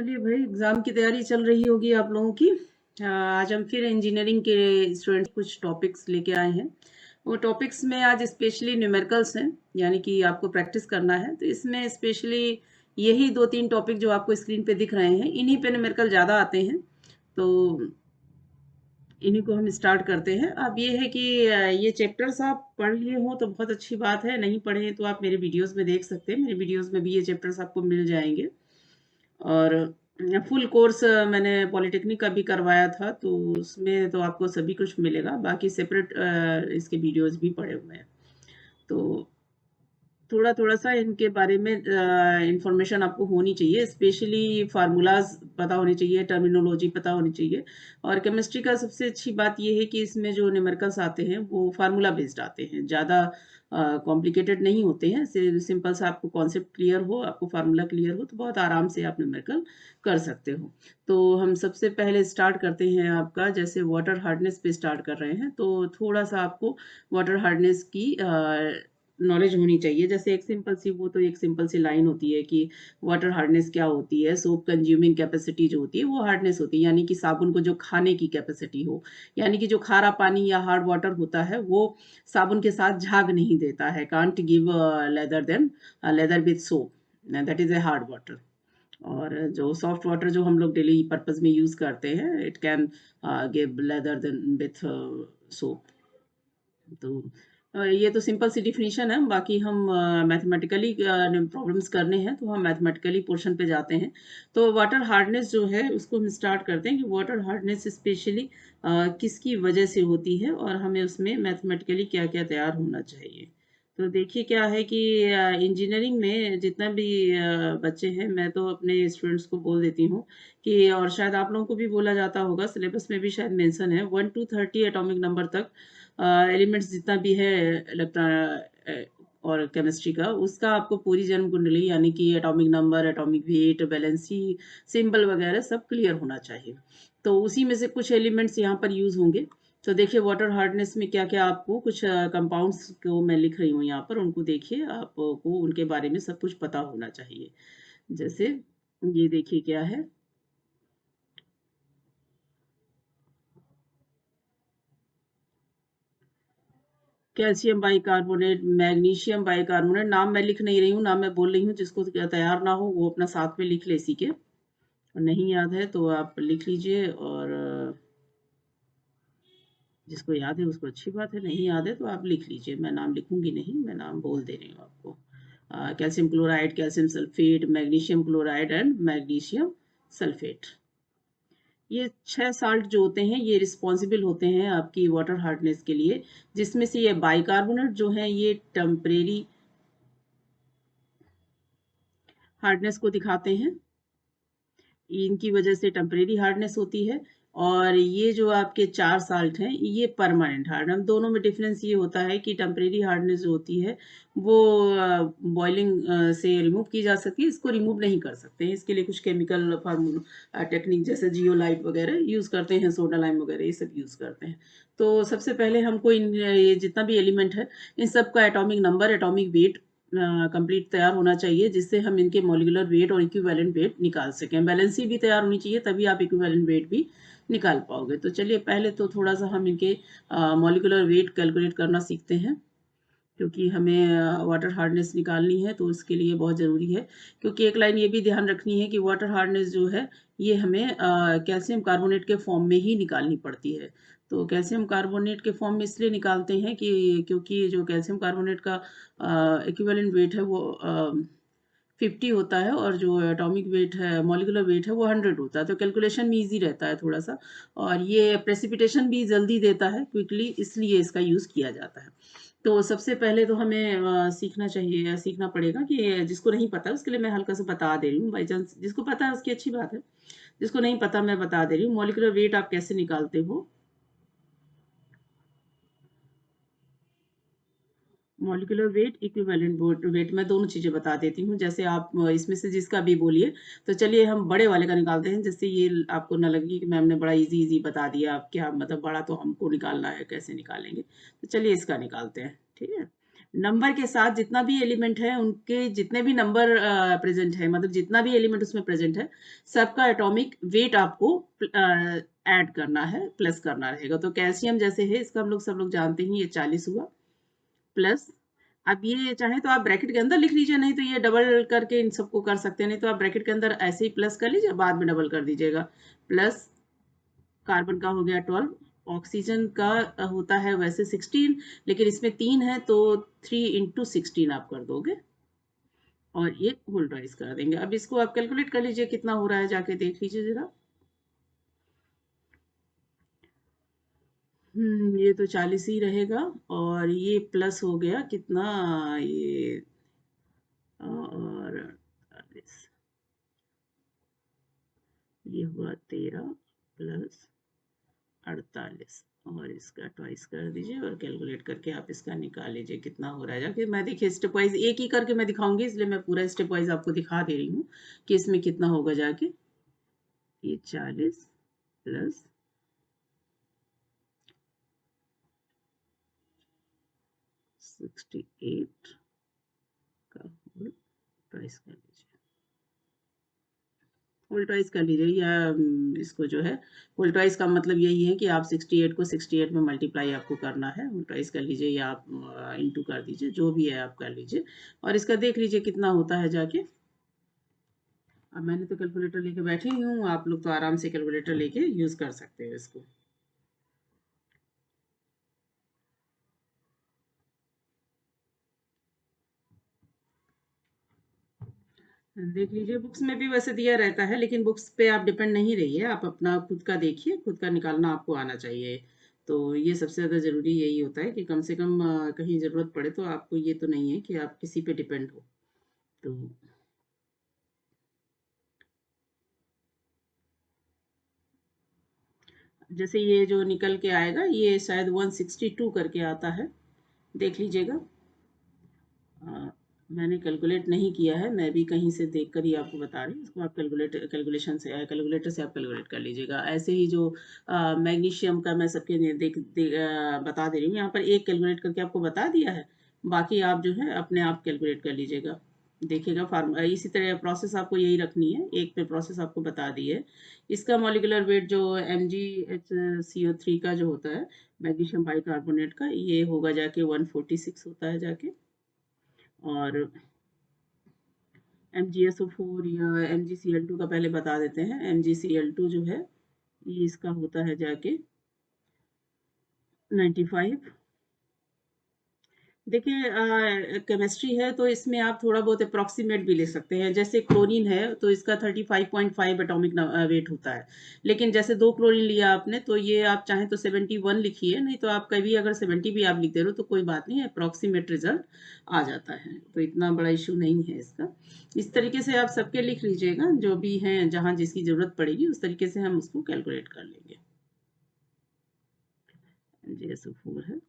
चलिए भाई, एग्ज़ाम की तैयारी चल रही होगी आप लोगों की। आज हम फिर इंजीनियरिंग के स्टूडेंट कुछ टॉपिक्स लेके आए हैं। वो टॉपिक्स में आज स्पेशली न्यूमेरिकल्स हैं, यानी कि आपको प्रैक्टिस करना है। तो इसमें स्पेशली यही 2-3 टॉपिक जो आपको स्क्रीन पे दिख रहे हैं, इन्हीं पे न्यूमेरिकल ज़्यादा आते हैं। तो इन्हीं को हम स्टार्ट करते हैं। अब ये है कि ये चैप्टर्स आप पढ़ लिए हों तो बहुत अच्छी बात है, नहीं पढ़े हैं तो आप मेरे वीडियोज़ में देख सकते हैं। मेरे वीडियोज़ में भी ये चैप्टर्स आपको मिल जाएँगे। और फुल कोर्स मैंने पॉलिटेक्निक का भी करवाया था, तो उसमें तो आपको सभी कुछ मिलेगा। बाकी सेपरेट इसके वीडियोज़ भी पड़े हुए हैं। तो थोड़ा-थोड़ा सा इनके बारे में इन्फॉर्मेशन आपको होनी चाहिए, स्पेशली फ़ॉर्मूलाज़ पता होने चाहिए, टर्मिनोलॉजी पता होनी चाहिए। और केमिस्ट्री का सबसे अच्छी बात ये है कि इसमें जो न्यूमेरिकल्स आते हैं, वो फ़ॉर्मूला बेस्ड आते हैं। ज़्यादा कॉम्प्लिकेटेड नहीं होते हैं। सिंपल सा आपको कॉन्सेप्ट क्लियर हो, आपको फ़ॉर्मूला क्लियर हो, तो बहुत आराम से आप न्यूमेरिकल कर सकते हो। तो हम सबसे पहले स्टार्ट करते हैं आपका, जैसे वाटर हार्डनेस पे स्टार्ट कर रहे हैं, तो थोड़ा-सा आपको वाटर हार्डनेस की नॉलेज होनी चाहिए। जैसे एक सिंपल सी लाइन होती है कि वाटर हार्डनेस क्या होती है? सोप कंज्यूमिंग कैपेसिटी जो होती है वो हार्डनेस होती है, यानी कि साबुन को जो खाने की कैपेसिटी हो। यानी कि जो खारा पानी या हार्ड वाटर होता है वो साबुन के साथ झाग नहीं देता है। Can't give lather with soap, that is a hard water. और जो सॉफ्ट वाटर जो हम लोग डेली पर्पज़ में यूज़ करते हैं, it can give lather than with soap. तो ये तो सिंपल सी डेफिनेशन है। बाकी हम मैथमेटिकली प्रॉब्लम्स करने हैं, तो हम मैथमेटिकली पोर्शन पे जाते हैं। तो वाटर हार्डनेस जो है उसको हम स्टार्ट करते हैं कि वाटर हार्डनेस स्पेशली किसकी वजह से होती है और हमें उसमें मैथमेटिकली क्या-क्या तैयार होना चाहिए। तो देखिए क्या है कि इंजीनियरिंग में जितना भी बच्चे हैं, मैं तो अपने स्टूडेंट्स को बोल देती हूँ कि, और शायद आप लोगों को भी बोला जाता होगा, सिलेबस में भी शायद मेंशन है, 1 टू 30 एटॉमिक नंबर तक एलिमेंट्स जितना भी है और केमिस्ट्री का, उसका आपको पूरी जन्म कुंडली, यानी कि atomic number, atomic weight, valency, symbol वगैरह सब क्लियर होना चाहिए। तो उसी में से कुछ एलिमेंट्स यहाँ पर यूज़ होंगे। तो देखिए वाटर हार्डनेस में क्या-क्या आपको कुछ कंपाउंड्स को मैं लिख रही हूँ यहाँ पर, उनको देखिए, आपको उनके बारे में सब कुछ पता होना चाहिए। जैसे ये देखिए क्या है, कैल्शियम बाइकार्बोनेट, मैग्नीशियम बाइकार्बोनेट। नाम मैं लिख नहीं रही हूँ, नाम मैं बोल रही हूँ। जिसको तैयार ना हो वो अपना साथ में लिख ले इसी के, और नहीं याद है तो आप लिख लीजिए। और जिसको याद है उसको अच्छी बात है, नहीं याद है तो आप लिख लीजिए। मैं नाम लिखूंगी नहीं, मैं नाम बोल दे रही हूँ आपको। Calcium chloride, calcium sulphate, magnesium chloride and magnesium sulphate. ये 6 साल्ट जो होते हैं ये रिस्पॉन्सिबल होते हैं आपकी वाटर हार्डनेस के लिए, जिसमें से ये बाइकार्बोनेट जो है ये टेम्परेरी हार्डनेस को दिखाते हैं। इनकी वजह से टेम्परेरी हार्डनेस होती है। और ये जो आपके 4 साल्ट हैं ये परमानेंट हार्डनेस। दोनों में डिफरेंस ये होता है कि टेम्परेरी हार्डनेस जो होती है वो बॉइलिंग से रिमूव की जा सकती है, इसको रिमूव नहीं कर सकते हैं। इसके लिए कुछ केमिकल फार्मूला टेक्निक जैसे जियोलाइट वगैरह यूज़ करते हैं, सोडा लाइम वगैरह ये सब यूज़ करते हैं। तो सबसे पहले हमको इन ये जितना भी एलिमेंट है इन सब का atomic number, atomic weight complete तैयार होना चाहिए, जिससे हम इनके मॉलिक्यूलर वेट और इक्विवेलेंट वेट निकाल सकें। बैलेंसी भी तैयार होनी चाहिए, तभी आप इक्विवेलेंट वेट भी निकाल पाओगे। तो चलिए पहले तो थोड़ा-सा हम इनके मॉलिक्यूलर वेट कैलकुलेट करना सीखते हैं, क्योंकि हमें वाटर हार्डनेस निकालनी है तो उसके लिए बहुत ज़रूरी है। क्योंकि एक लाइन ये भी ध्यान रखनी है कि वाटर हार्डनेस जो है ये हमें कैल्शियम कार्बोनेट के फॉर्म में ही निकालनी पड़ती है। तो कैल्शियम कार्बोनेट के फॉर्म में इसलिए निकालते हैं कि क्योंकि जो कैल्शियम कार्बोनेट का इक्विवेलेंट वेट है वो 50 होता है, और जो एटॉमिक वेट है, मॉलिक्यूलर वेट है वो 100 होता है। तो कैलकुलेशन में ईज़ी रहता है थोड़ा-सा, और ये प्रेसिपिटेशन भी जल्दी देता है क्विकली, इसलिए इसका यूज़ किया जाता है। तो सबसे पहले तो हमें सीखना चाहिए या सीखना पड़ेगा कि जिसको नहीं पता उसके लिए मैं हल्का सा बता दे रही हूँ। बाई चांस जिसको पता है उसकी अच्छी बात है, जिसको नहीं पता मैं बता दे रही हूँ। मॉलिक्यूलर वेट आप कैसे निकालते हो? मॉलिक्यूलर वेट, इक्विवेलेंट वेट, मैं दोनों चीज़ें बता देती हूँ। जैसे आप इसमें से जिसका भी बोलिए। तो चलिए हम बड़े वाले का निकालते हैं, जिससे ये आपको ना लगे कि मैम ने बड़ा ईज़ी-ईज़ी बता दिया। अब क्या मतलब, बड़ा तो हमको निकालना है, कैसे निकालेंगे? तो चलिए इसका निकालते हैं, ठीक है? नंबर के साथ जितना भी एलिमेंट है उनके जितने भी नंबर प्रेजेंट है, मतलब जितना भी एलिमेंट उसमें प्रेजेंट है, सबका एटॉमिक वेट आपको ऐड करना है, प्लस करना रहेगा। तो कैल्शियम जैसे है, इसका हम लोग सब लोग जानते हैं, ये 40 हुआ प्लस। अब ये चाहे तो आप ब्रैकेट के अंदर लिख लीजिए, नहीं तो ये डबल करके इन सबको कर सकते हैं, नहीं तो आप ब्रैकेट के अंदर ऐसे ही प्लस कर लीजिए, बाद में डबल कर दीजिएगा। प्लस कार्बन का हो गया 12, ऑक्सीजन का होता है वैसे 16, लेकिन इसमें 3 है तो 3 इंटू 16 आप कर दोगे और ये होल राइज कर देंगे। अब इसको आप कैलकुलेट कर लीजिए कितना हो रहा है, जाके देख लीजिए जरा। ये तो 40 ही रहेगा, और ये प्लस हो गया कितना, ये और 40, ये हुआ 13 प्लस 48, और इसका ट्वाइस कर दीजिए और कैलकुलेट करके आप इसका निकाल लीजिए कितना हो रहा है। जाके मैं देखिए स्टेप वाइज एक ही करके मैं दिखाऊंगी, इसलिए मैं पूरा स्टेप वाइज आपको दिखा दे रही हूँ कि इसमें कितना होगा। जाके ये 40 प्लस 68 का होल ट्वाइस कर लीजिए, होल ट्वाइस कर लीजिए, या इसको जो है होल ट्वाइस का मतलब यही है कि आप 68 को 68 में मल्टीप्लाई आपको करना है, होल ट्वाइस कर लीजिए या आप इंटू कर दीजिए, जो भी है आप कर लीजिए और इसका देख लीजिए कितना होता है जाके। अब मैंने तो कैलकुलेटर लेके बैठी ही हूँ, आप लोग तो आराम से कैलकुलेटर लेके यूज कर सकते हो इसको। देख लीजिए, बुक्स में भी वैसे दिया रहता है, लेकिन बुक्स पे आप डिपेंड नहीं रहिए, आप अपना खुद का देखिए, खुद का निकालना आपको आना चाहिए। तो ये सबसे ज़्यादा ज़रूरी यही होता है कि कम से कम कहीं ज़रूरत पड़े तो आपको ये तो नहीं है कि आप किसी पे डिपेंड हो। तो जैसे ये जो निकल के आएगा, ये शायद 162 करके आता है, देख लीजिएगा। मैंने कैलकुलेट नहीं किया है, मैं भी कहीं से देखकर ही आपको बता रही हूँ। इसको आप कैलकुलेटर से आप कैलकुलेट कर लीजिएगा। ऐसे ही जो मैग्नीशियम का मैं सबके बता दे रही हूँ, यहाँ पर एक कैलकुलेट करके आपको बता दिया है, बाकी आप जो है अपने आप कैलकुलेट कर लीजिएगा। देखिएगा फार्मूला इसी तरह प्रोसेस आपको यही रखनी है, एक पे प्रोसेस आपको बता दी है। इसका मॉलिक्यूलर वेट जो MgHCO3 का जो होता है, मैग्नीशियम बाइकार्बोनेट का, ये होगा जाके 146 होता है जाके। और MgSO4 या MgCl2 का पहले बता देते हैं। MgCl2 जो है ये इसका होता है जाके 95। देखिए केमिस्ट्री है तो इसमें आप थोड़ा बहुत अप्रॉक्सीमेट भी ले सकते हैं। जैसे क्लोरीन है तो इसका 35.5 एटॉमिक वेट होता है, लेकिन जैसे 2 क्लोरीन लिया आपने तो ये आप चाहें तो 71 लिखिए, नहीं तो आप कभी अगर 70 भी आप लिख दे रहे हो तो कोई बात नहीं, अप्रॉक्सीमेट रिजल्ट आ जाता है, तो इतना बड़ा इशू नहीं है इसका। इस तरीके से आप सबके लिख लीजिएगा, जो भी हैं जहाँ जिसकी ज़रूरत पड़ेगी उस तरीके से हम उसको कैलकुलेट कर लेंगे। MgSO4 है,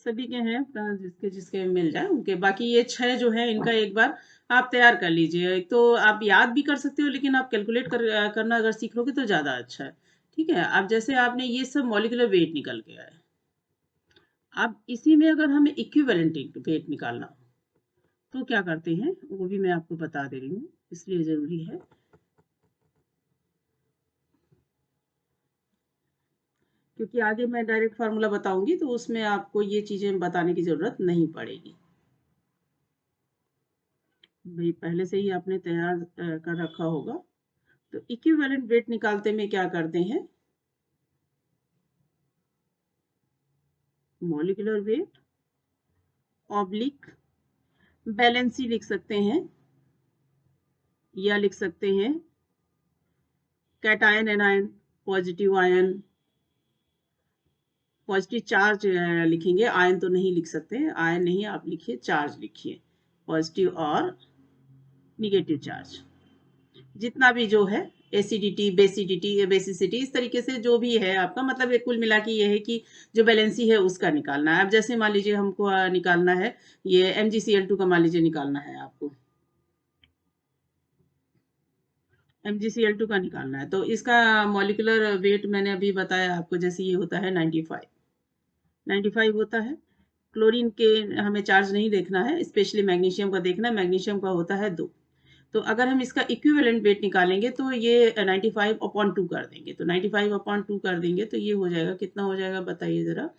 सभी के हैं, जिसके जिसके मिल जाए उनके। बाकी ये 6 जो है इनका एक बार आप तैयार कर लीजिए। एक तो आप याद भी कर सकते हो, लेकिन आप कैलकुलेट करना अगर सीख लोगे तो ज़्यादा अच्छा है। ठीक है, अब जैसे आपने ये सब मॉलिक्यूलर वेट निकल के आए, अब इसी में अगर हमें इक्विवेलेंट वेट निकालना हो तो क्या करते हैं, वो भी मैं आपको बता दे रही हूँ, इसलिए ज़रूरी है, क्योंकि आगे मैं डायरेक्ट फार्मूला बताऊंगी तो उसमें आपको ये चीज़ें बताने की ज़रूरत नहीं पड़ेगी। भाई पहले से ही आपने तैयार कर रखा होगा। तो इक्विवेलेंट वेट निकालते में क्या करते हैं, मॉलिक्यूलर वेट ऑब्लिक बैलेंसी लिख सकते हैं, या लिख सकते हैं cation anion, positive ion, positive charge लिखेंगे, आयन तो नहीं लिख सकते, आयन नहीं, आप लिखिए चार्ज लिखिए, पॉजिटिव और निगेटिव चार्ज। जितना भी जो है एसिडिटी, बेसिसिटी, इस तरीके से जो भी है आपका, मतलब ये कुल मिला के ये है कि जो बैलेंसी है उसका निकालना है। अब जैसे मान लीजिए हमको निकालना है ये MgCl2 का, मान लीजिए निकालना है आपको, MgCl2 का निकालना है, तो इसका मॉलिक्यूलर वेट मैंने अभी बताया आपको, जैसे ये होता है 95 होता है। क्लोरीन के हमें चार्ज नहीं देखना है, स्पेशली मैग्नीशियम का देखना है। मैग्नीशियम का होता है 2। तो अगर हम इसका इक्विवेलेंट वेट निकालेंगे तो ये 95/2 कर देंगे, तो 95/2 कर देंगे तो ये हो जाएगा, कितना हो जाएगा बताइए जरा।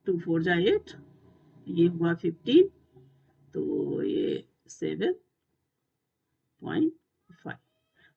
2 4 जा 8, ये हुआ 15, तो ये 7.5।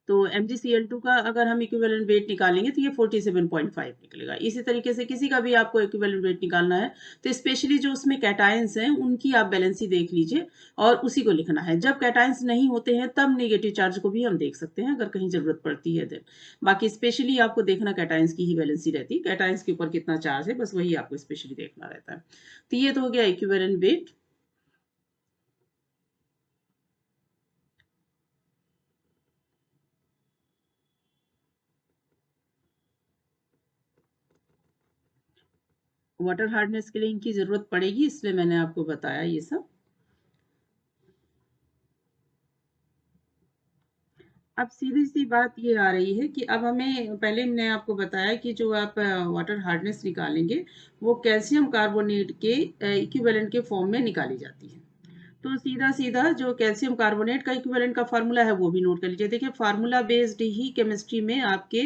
तो MgCl2 का अगर हम इक्विवेलेंट वेट निकालेंगे तो ये 47.5 निकलेगा। इसी तरीके से किसी का भी आपको इक्विवेलेंट वेट निकालना है तो स्पेशली जो उसमें कैटायंस हैं उनकी आप बैलेंसी देख लीजिए और उसी को लिखना है। जब कैटायंस नहीं होते हैं तब नेगेटिव चार्ज को भी हम देख सकते हैं अगर कहीं जरूरत पड़ती है। देन बाकी स्पेशली आपको देखना कैटायंस की ही बैलेंसी रहती है, कैटायंस के ऊपर कितना चार्ज है बस वही आपको स्पेशली देखना रहता है। तो ये तो हो गया इक्विवेलेंट वेट। वाटर हार्डनेस के लिए इनकी जरूरत पड़ेगी, इसलिए मैंने आपको बताया ये सब। अब सीधी सी बात ये आ रही है कि अब हमें, पहले मैंने आपको बताया कि जो आप वाटर हार्डनेस निकालेंगे वो कैल्शियम कार्बोनेट के इक्विवेलेंट के फॉर्म में निकाली जाती है। तो सीधा सीधा जो कैल्शियम कार्बोनेट का इक्विवेलेंट का फार्मूला है वो भी नोट कर लीजिए। देखिए फार्मूला बेस्ड ही केमिस्ट्री में आपके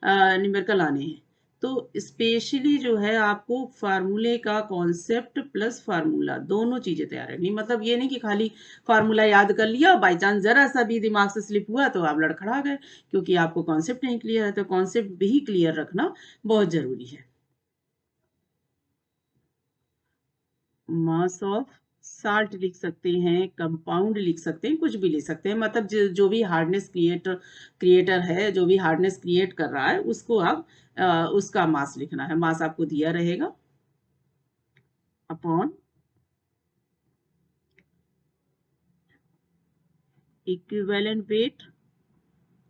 न्यूमेरिकल आने हैं। तो स्पेशली जो है आपको फार्मूले का कॉन्सेप्ट प्लस फार्मूला दोनों चीजें तैयार रखनी। मतलब ये नहीं कि खाली फार्मूला याद कर लिया, बाई चांस जरा सा भी दिमाग से स्लिप हुआ तो आप लड़खड़ा गए, क्योंकि आपको कॉन्सेप्ट नहीं क्लियर है। तो कॉन्सेप्ट भी क्लियर रखना बहुत जरूरी है। मास ऑफ साल्ट लिख सकते हैं, कंपाउंड लिख सकते हैं, कुछ भी लिख सकते हैं। मतलब जो भी हार्डनेस क्रिएटर है, जो भी हार्डनेस क्रिएट कर रहा है उसको आप उसका मास लिखना है। मास आपको दिया रहेगा upon equivalent weight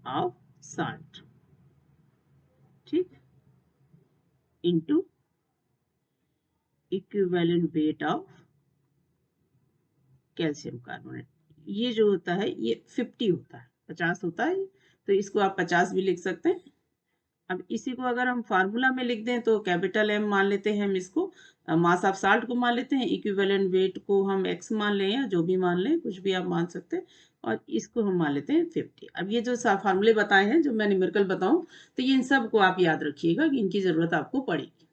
of salt, ठीक, into equivalent weight of calcium carbonate. ये जो होता है ये 50 होता है, 50 होता है, तो इसको आप 50 भी लिख सकते हैं। अब इसी को अगर हम फार्मूला में लिख दें तो कैपिटल M मान लेते हैं हम इसको, मास ऑफ साल्ट को मान लेते हैं, इक्विवेलेंट वेट को हम x मान लें या जो भी मान लें, कुछ भी आप मान सकते हैं, और इसको हम मान लेते हैं 50। अब ये जो फार्मूले बताए हैं, जो मैं न्यूमेरिकल बताऊं, तो ये इन सब को आप याद रखिएगा कि इनकी जरूरत आपको पड़ेगी,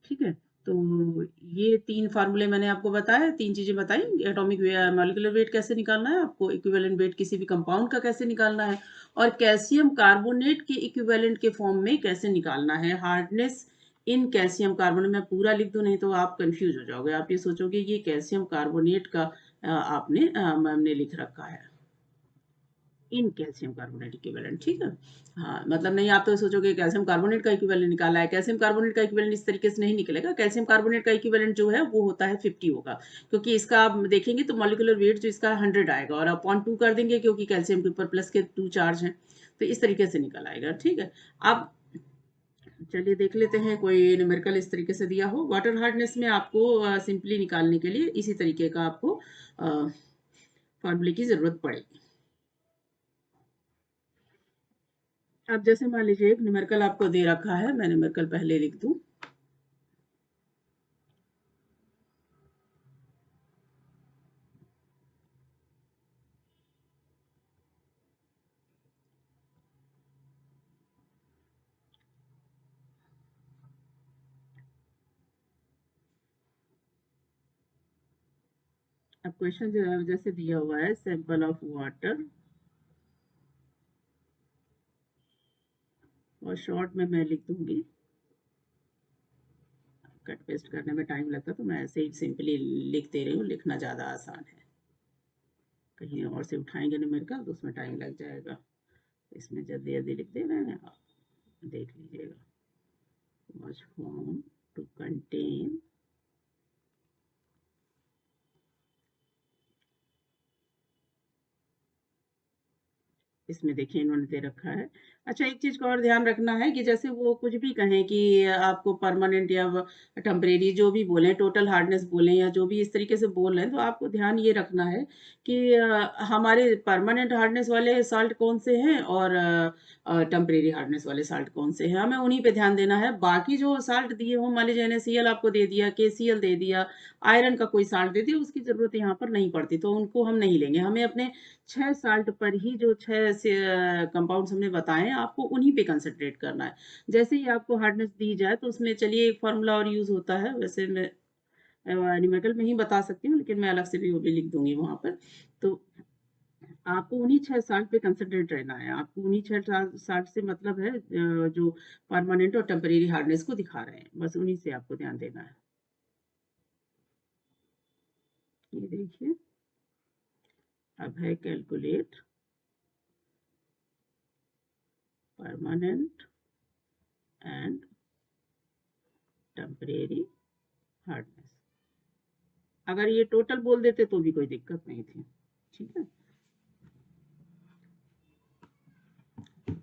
ठीक है। तो ये 3 फार्मूले मैंने आपको बताया, 3 चीजें बताई। एटॉमिक मॉलिक्यूलर वेट कैसे निकालना है आपको, इक्विवेलेंट वेट किसी भी कंपाउंड का कैसे निकालना है, और कैल्शियम कार्बोनेट के इक्विवेलेंट के फॉर्म में कैसे निकालना है। हार्डनेस इन कैल्शियम कार्बोनेट, मैं पूरा लिख दूं नहीं तो आप कंफ्यूज हो जाओगे, आप ये सोचोगे ये कैल्शियम कार्बोनेट का आपने मैम ने लिख रखा है, इन कैल्शियम कार्बोनेट इक्विवेलेंट, ठीक है। हाँ, मतलब नहीं आप तो सोचोगे कैल्शियम कार्बोनेट का इक्विवेलेंट निकाला है। कैल्शियम कार्बोनेट का इक्विवेलेंट इस तरीके से नहीं निकलेगा। कैल्शियम कार्बोनेट का इक्विवेलेंट जो है वो होता है 50 होगा, क्योंकि इसका आप देखेंगे तो मॉलिक्यूलर वेट जो इसका 100 आएगा, और अपॉन 2 कर देंगे क्योंकि कैल्शियम के ऊपर प्लस के 2 चार्ज हैं, तो इस तरीके से निकल आएगा, ठीक है। अब चलिए देख लेते हैं कोई न्यूमेरिकल इस तरीके से दिया हो। वाटर हार्डनेस में आपको सिंपली निकालने के लिए इसी तरीके का आपको फॉर्मूले की जरूरत पड़ेगी। अब जैसे मान लीजिए एक न्यूमेरिकल आपको दे रखा है, मैं न्यूमेरिकल पहले लिख दूं। अब क्वेश्चन जैसे दिया हुआ है, सैंपल ऑफ वाटर, और शॉर्ट में मैं लिख दूंगी, कट पेस्ट करने में टाइम लगता तो मैं ऐसे ही सिंपली लिख दे रही हूँ, लिखना ज़्यादा आसान है। कहीं और से उठाएंगे न्यूमेरिकल तो उसमें टाइम लग जाएगा, इसमें जल्दी जल्दी लिख दे रहे हैं आप, देख लीजिएगा। was formed to contain इसमें देखिए इन्होंने दे रखा है। अच्छा, एक चीज़ का और ध्यान रखना है कि जैसे वो कुछ भी कहें कि आपको परमानेंट या टेम्परेरी जो भी बोलें, टोटल हार्डनेस बोलें या जो भी इस तरीके से बोल रहे हैं, तो आपको ध्यान ये रखना है कि हमारे परमानेंट हार्डनेस वाले साल्ट कौन से हैं और टेम्परेरी हार्डनेस वाले साल्ट कौन से हैं, हमें उन्हीं पे ध्यान देना है। बाकी जो साल्ट दिए हों, मान लीजिए NaCl आपको दे दिया, KCl दे दिया, आयरन का कोई साल्ट दे दिया, उसकी ज़रूरत यहाँ पर नहीं पड़ती, तो उनको हम नहीं लेंगे। हमें अपने 6 साल्ट पर ही जो 6 से कंपाउंड्स हमने बताए हैं, आपको उन्हीं पे कंसंट्रेट करना है। जैसे ही आपको हार्डनेस दी जाए तो उसमें चलिए एक फार्मूला और यूज़ होता है, वैसे मैं न्यूमेरिकल में ही बता सकती हूँ, लेकिन मैं अलग से भी वो भी लिख दूंगी वहाँ पर। तो आपको उन्हीं 6 साल्ट पे कंसंट्रेट रहना है। आपको उन्हीं 6 साल्ट से मतलब है जो परमानेंट और टेम्परेरी हार्डनेस को दिखा रहे हैं, बस उन्हीं से आपको ध्यान देना है। ये देखिए, अब है calculate permanent and temporary hardness. अगर ये टोटल बोल देते तो भी कोई दिक्कत नहीं थी, ठीक है।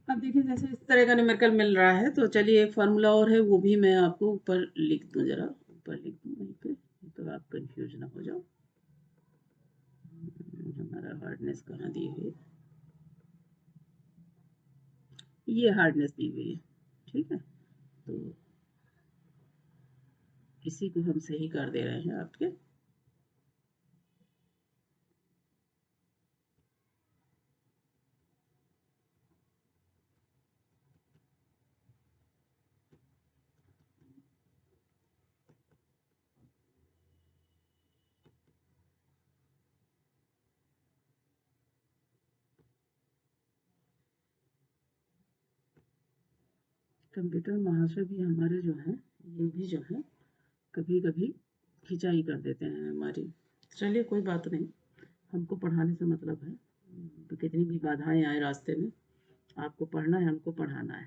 अब देखिए जैसे इस तरह का न्यूमेरिकल मिल रहा है, तो चलिए एक फार्मूला और है, वो भी मैं आपको ऊपर लिख दूं, जरा ऊपर लिख दूं वहीं पे, तो आप कंफ्यूज ना हो जाओ। हमारा हार्डनेस कहाँ दी हुई है, ये हार्डनेस दी हुई है, ठीक है। तो इसी को हम सही कर दे रहे हैं आपके। कंप्यूटर महाशय भी हमारे जो हैं, ये भी जो है कभी कभी खिंचाई कर देते हैं हमारी। चलिए कोई बात नहीं, हमको पढ़ाने से मतलब है, तो कितनी भी बाधाएं आए रास्ते में, आपको पढ़ना है, हमको पढ़ाना है,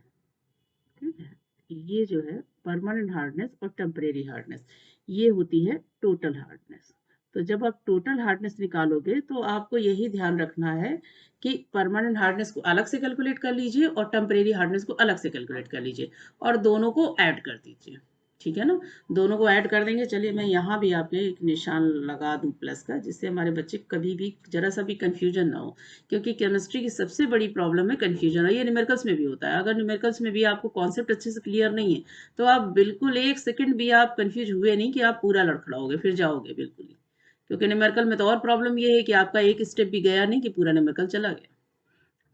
ठीक है। ये जो है परमानेंट हार्डनेस और टेम्परेरी हार्डनेस, ये होती है टोटल हार्डनेस। तो जब आप टोटल हार्डनेस निकालोगे तो आपको यही ध्यान रखना है कि परमानेंट हार्डनेस को अलग से कैलकुलेट कर लीजिए और टेम्परेरी हार्डनेस को अलग से कैलकुलेट कर लीजिए और दोनों को ऐड कर दीजिए, ठीक है ना। दोनों को ऐड कर देंगे। चलिए मैं यहाँ भी आपके एक निशान लगा दूं प्लस का, जिससे हमारे बच्चे कभी भी जरा सा भी कंफ्यूजन ना हो, क्योंकि केमिस्ट्री की सबसे बड़ी प्रॉब्लम है कंफ्यूजन, और ये न्यूमेरिकल्स में भी होता है। अगर न्यूमेरिकल्स में भी आपको कॉन्सेप्ट अच्छे से क्लियर नहीं है, तो आप बिल्कुल एक सेकंड भी आप कंफ्यूज हुए नहीं कि आप पूरा लड़खड़ाओगे, फिर जाओगे बिल्कुल ही। क्योंकि न्यूमेरिकल में तो और प्रॉब्लम ये है कि आपका एक स्टेप भी गया नहीं कि पूरा न्यूमेरिकल चला गया,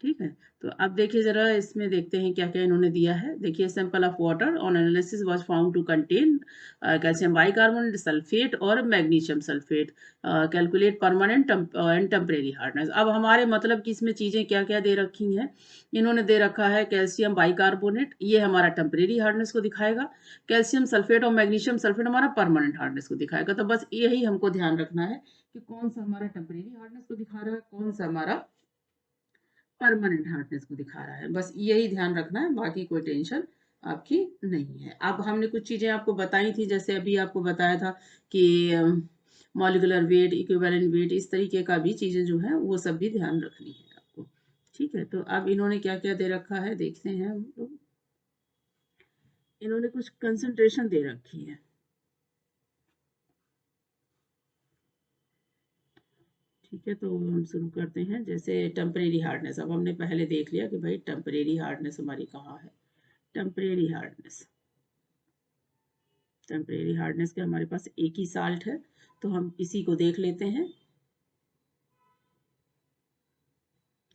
ठीक है। तो अब देखिए जरा इसमें देखते हैं क्या क्या इन्होंने दिया है। देखिए sample of water on analysis was found to contain calcium bicarbonate sulphate और magnesium sulphate, calculate permanent and temporary hardness. अब हमारे मतलब कि इसमें चीजें क्या क्या दे रखी हैं, इन्होंने दे रखा है कैल्शियम बाइकार्बोनेट, ये हमारा टेम्परेरी हार्डनेस को दिखाएगा। कैल्शियम सल्फेट और मैग्नीशियम सल्फेट हमारा परमानेंट हार्डनेस को दिखाएगा। तो बस यही हमको ध्यान रखना है कि कौन सा हमारा टेम्परेरी हार्डनेस को दिखा रहा है, कौन सा हमारा परमानेंट हार्डनेस को दिखा रहा है, बस यही ध्यान रखना है, बाकी कोई टेंशन आपकी नहीं है। अब हमने कुछ चीजें आपको बताई थी, जैसे अभी आपको बताया था कि मॉलिक्यूलर वेट, इक्विवेलेंट वेट, इस तरीके का भी चीजें जो है वो सब भी ध्यान रखनी है आपको, ठीक है। तो अब इन्होंने क्या क्या दे रखा है देखते हैं हम लोग। इन्होंने कुछ कंसंट्रेशन दे रखी है, ठीक है। तो हम शुरू करते हैं। जैसे टेम्परेरी हार्डनेस, अब हमने पहले देख लिया कि भाई टेम्परेरी हार्डनेस हमारी कहाँ है। टेम्परेरी हार्डनेस, टेम्परेरी हार्डनेस के हमारे पास एक ही साल्ट है, तो हम इसी को देख लेते हैं।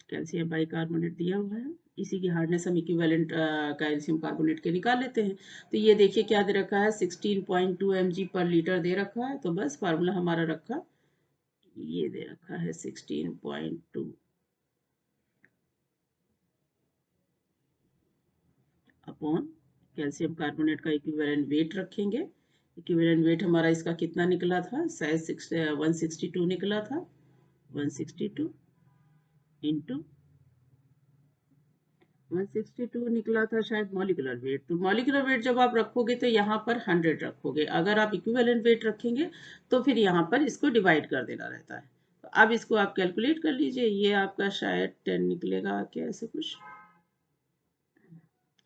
कैल्शियम बाइकार्बोनेट दिया हुआ है, इसी की हार्डनेस हम इक्विवेलेंट कैल्शियम कार्बोनेट के निकाल लेते हैं। तो ये देखिए क्या दे रखा है, 16.2 mg पर लीटर दे रखा है। तो बस फार्मूला हमारा रखा, ये दे रखा है 16.2 अपॉन कैल्शियम कार्बोनेट का इक्विवेलेंट वेट रखेंगे। इक्विवेलेंट वेट हमारा इसका कितना निकला था, शायद 162 निकला था। 162 इंटू 162 निकला था शायद मॉलिक्यूलर वेट। तो मॉलिक्यूलर वेट जब आप रखोगे तो यहाँ पर 100 रखोगे, अगर आप इक्विवेलेंट वेट रखेंगे तो फिर यहाँ पर इसको डिवाइड कर देना रहता है। तो अब इसको आप कैलकुलेट कर लीजिए, ये आपका शायद 10 निकलेगा क्या, ऐसे कुछ,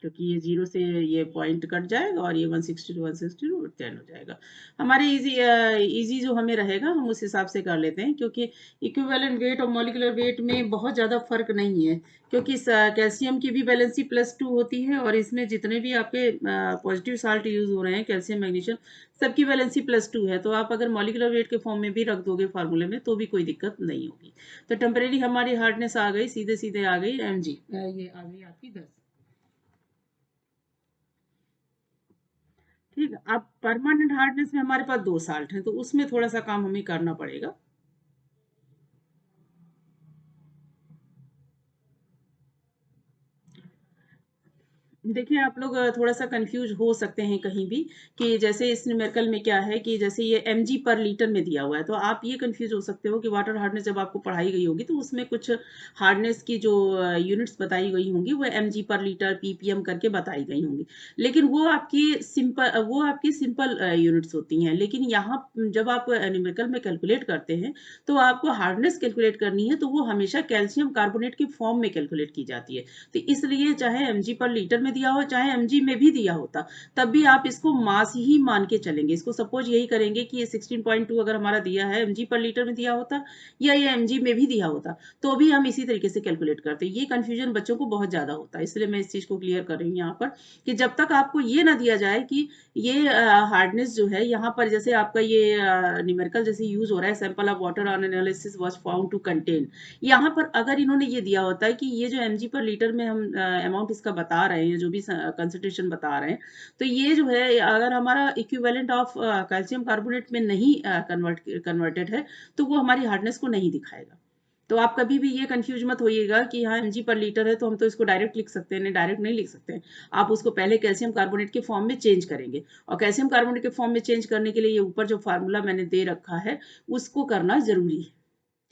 क्योंकि ये 0 से ये पॉइंट कट जाएगा और ये 160 to 160 to 10 हो जाएगा। हमारे इजी जो हमें रहेगा हम उस हिसाब से कर लेते हैं, क्योंकि इक्विवेलेंट वेट और मॉलिक्यूलर वेट में बहुत ज़्यादा फर्क नहीं है, क्योंकि कैल्शियम की भी वैलेंसी +2 होती है और इसमें जितने भी आपके पॉजिटिव साल्ट यूज हो रहे हैं, कैल्शियम मैग्नीशियम, सबकी वैलेंसी +2 है। तो आप अगर मॉलिक्यूलर वेट के फॉर्म में भी रख दोगे फार्मूले में तो भी कोई दिक्कत नहीं होगी। तो टेम्परेरी हमारी हार्डनेस आ गई, सीधे सीधे आ गई mg, ये आ गई आपकी 10। ठीक है, अब परमानेंट हार्डनेस में हमारे पास 2 साल्ट हैं, तो उसमें थोड़ा सा काम हमें करना पड़ेगा। देखिए आप लोग थोड़ा सा कंफ्यूज हो सकते हैं कहीं भी, कि जैसे इस न्यूमेरिकल में क्या है कि जैसे ये mg पर लीटर में दिया हुआ है, तो आप ये कंफ्यूज हो सकते हो कि वाटर हार्डनेस जब आपको पढ़ाई गई होगी तो उसमें कुछ हार्डनेस की जो यूनिट्स बताई गई होंगी वो mg पर लीटर ppm करके बताई गई होंगी, लेकिन वो आपकी सिंपल यूनिट्स होती हैं। लेकिन यहाँ जब आप न्यूमेरिकल में कैलकुलेट करते हैं तो आपको हार्डनेस कैलकुलेट करनी है, तो वो हमेशा कैल्शियम कार्बोनेट के फॉर्म में कैलकुलेट की जाती है। तो इसलिए चाहे mg पर लीटर में दिया हो, चाहे mg में भी दिया होता, तब भी आप इसको मास ही मान के चलेंगे। इसको सपोज यही करेंगे कि ये 16.2 अगर हमारा दिया है, mg पर लीटर में दिया होता या ये mg में भी दिया होता, तो भी हम इसी तरीके से कैलकुलेट करते। ये कंफ्यूजन बच्चों को बहुत ज्यादा होता है, इसलिए मैं इस चीज को क्लियर कर रही हूँ यहाँ पर, कि जब तक आपको ये ना दिया जाए कि ये हार्डनेस जो है यहाँ पर, जैसे आपका ये न्यूमेरिकल जैसे यूज हो रहा है, sample of water on analysis was found to contain, यहाँ पर अगर इन्होंने ये दिया होता है कि ये जो mg पर लीटर में हम अमाउंट इसका बता रहे हैं, जो भी कंसंट्रेशन बता रहे हैं, तो ये जो है अगर हमारा इक्विवेलेंट ऑफ कैल्शियम कार्बोनेट में नहीं कन्वर्टेड है, तो वो हमारी हार्डनेस को नहीं दिखाएगा। तो आप कभी भी ये कंफ्यूज मत होइएगा कि हाँ mg पर लीटर है तो हम तो इसको डायरेक्ट लिख सकते हैं, नहीं डायरेक्ट नहीं लिख सकते हैं। आप उसको पहले कैल्शियम कार्बोनेट के फॉर्म में चेंज करेंगे, और कैल्शियम कार्बोनेट के फॉर्म में चेंज करने के लिए ये ऊपर जो फार्मूला मैंने दे रखा है उसको करना जरूरी है।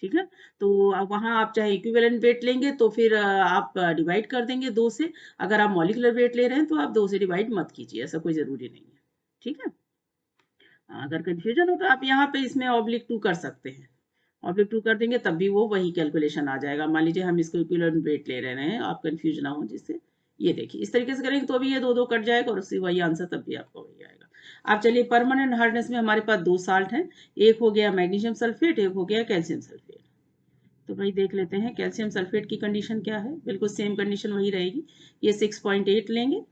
ठीक है, तो वहाँ आप चाहे इक्विवेलेंट वेट लेंगे तो फिर आप डिवाइड कर देंगे 2 से, अगर आप मॉलिक्यूलर वेट ले रहे हैं तो आप 2 से डिवाइड मत कीजिए, ऐसा कोई जरूरी नहीं है। ठीक है, अगर कंफ्यूजन हो तो आप यहाँ पे इसमें ऑब्लिक 2 कर सकते हैं, ऑब्लिक 2 कर देंगे तब भी वो वही कैलकुलेशन आ जाएगा। मान लीजिए हम इसको इक्विवेलेंट वेट ले रहे हैं, आप कंफ्यूज ना हो जिससे, ये देखिए इस तरीके से करेंगे तो भी ये 2 2 कट जाएगा और उससे वही आंसर तब भी आपका वही आएगा। आप चलिए, परमानेंट हार्डनेस में हमारे पास 2 साल्ट हैं, एक हो गया मैग्नीशियम सल्फेट, एक हो गया कैल्शियम सल्फेट। तो भाई देख लेते हैं कैल्शियम सल्फेट की कंडीशन क्या है, बिल्कुल सेम कंडीशन वही रहेगी। ये 6.8 लेंगे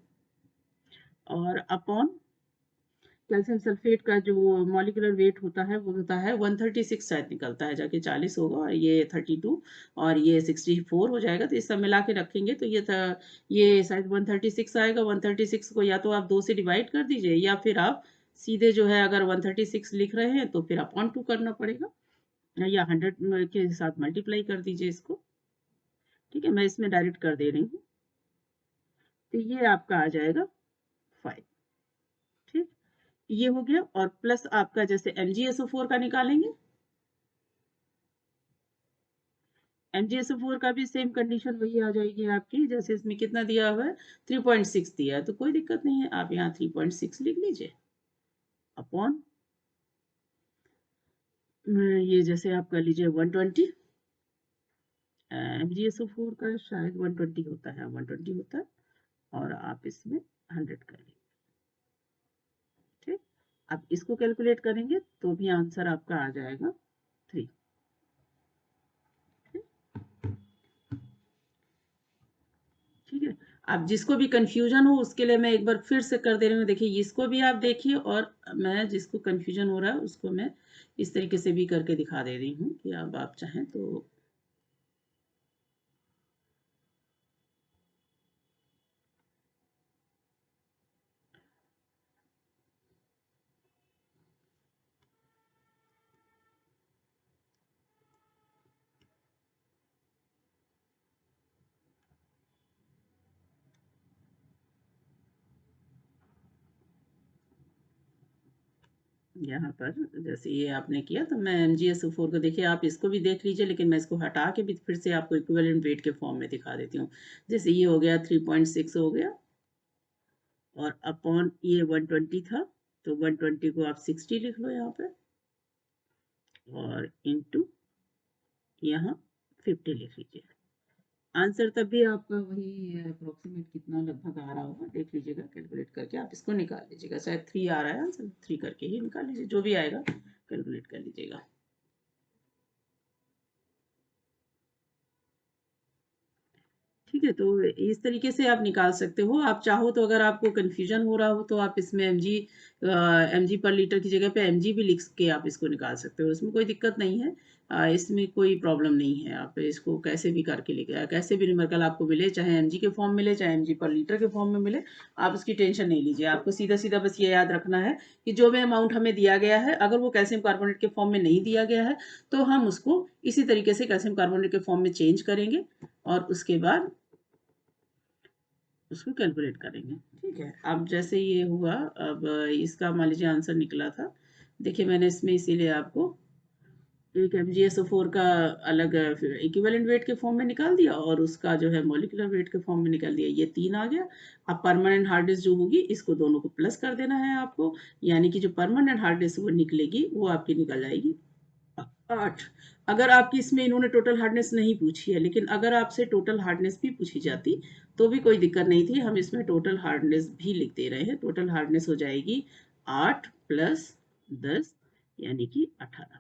और अपॉन कैल्शियम सल्फेट का जो मॉलिक्यूलर वेट होता है वो होता है 136, शायद निकलता है जाके 40 होगा, और ये 32 और ये 64 हो जाएगा। तो इस सब मिला के रखेंगे तो ये था, ये शायद 136 आएगा। 136 को या तो आप 2 से डिवाइड कर दीजिए, या फिर आप सीधे जो है अगर 136 लिख रहे हैं तो फिर अपॉन 2 करना पड़ेगा, या 100 के साथ मल्टीप्लाई कर दीजिए इसको। ठीक है, मैं इसमें डायरेक्ट कर दे रही हूँ, तो ये आपका आ जाएगा 5। ठीक, ये हो गया, और प्लस आपका जैसे MgSO4 का निकालेंगे, MgSO4 का भी सेम कंडीशन वही आ जाएगी आपकी, जैसे इसमें कितना दिया हुआ है 3.6 दिया है, तो कोई दिक्कत नहीं है, आप यहाँ 3.6 लिख लीजिए अपॉन ये जैसे आप कर लीजिए 120। MgSO4 का शायद 120 होता है, 120 होता है, और आप इसमें 100 कर लीजिए। ठीक, अब इसको कैलकुलेट करेंगे तो भी आंसर आपका आ जाएगा 3। ठीक है, अब जिसको भी कंफ्यूजन हो उसके लिए मैं एक बार फिर से कर दे रही हूँ, देखिए इसको भी आप देखिए, और मैं जिसको कंफ्यूजन हो रहा है उसको मैं इस तरीके से भी करके दिखा दे रही हूँ, कि अब आप चाहें तो यहाँ पर जैसे ये आपने किया, तो मैं MgSO4 को देखिए, आप इसको भी देख लीजिए, लेकिन मैं इसको हटा के भी फिर से आपको इक्विवेलेंट वेट के फॉर्म में दिखा देती हूँ। जैसे ये हो गया 3.6 हो गया, और अपॉन ये 120 था, तो 120 को आप 60 लिख लो यहाँ पे, और इंटू यहाँ 50 लिख लीजिए। आंसर तब भी आपका वही अप्रोक्सीमेट कितना लगभग आ रहा होगा देख लीजिएगा, कैलकुलेट करके आप इसको निकाल लीजिएगा। शायद 3 आ रहा है आंसर, 3 करके ही निकाल लीजिए, जो भी आएगा कैलकुलेट कर लीजिएगा। ठीक है, तो इस तरीके से आप निकाल सकते हो। आप चाहो तो अगर आपको कन्फ्यूजन हो रहा हो तो आप इसमें एमजी पर लीटर की जगह पे एमजी भी लिख के आप इसको निकाल सकते हो, इसमें कोई दिक्कत नहीं है। इसमें कोई प्रॉब्लम नहीं है, आप इसको कैसे भी करके लिखे, कैसे भी न्यूमेरिकल आपको मिले, चाहे एमजी के फॉर्म मिले चाहे एमजी पर लीटर के फॉर्म में मिले, आप उसकी टेंशन नहीं लीजिए। आपको सीधा सीधा बस ये याद रखना है कि जो भी अमाउंट हमें दिया गया है, अगर वो कैल्शियम कार्बोनेट के फॉर्म में नहीं दिया गया है तो हम उसको इसी तरीके से कैल्शियम कार्बोनेट के फॉर्म में चेंज करेंगे और उसके बाद उसको कैलकुलेट करेंगे। ठीक है, अब जैसे ये हुआ, अब इसका मान लीजिए आंसर निकला था। देखिए मैंने इसमें इसीलिए आपको एक MgSO4 का अलग इक्विवेलेंट वेट के फॉर्म में निकाल दिया और उसका जो है मॉलिक्यूलर वेट के फॉर्म में निकाल दिया, ये 3 आ गया। अब परमानेंट हार्डनेस जो होगी इसको दोनों को प्लस कर देना है आपको, यानी कि जो परमानेंट हार्डनेस वो निकलेगी वो आपकी निकल जाएगी 8। अगर आपकी इसमें इन्होंने टोटल हार्डनेस नहीं पूछी है, लेकिन अगर आपसे टोटल हार्डनेस भी पूछी जाती तो भी कोई दिक्कत नहीं थी, हम इसमें टोटल हार्डनेस भी लिख दे रहे हैं। टोटल हार्डनेस हो जाएगी 8 + 10 यानी कि 18।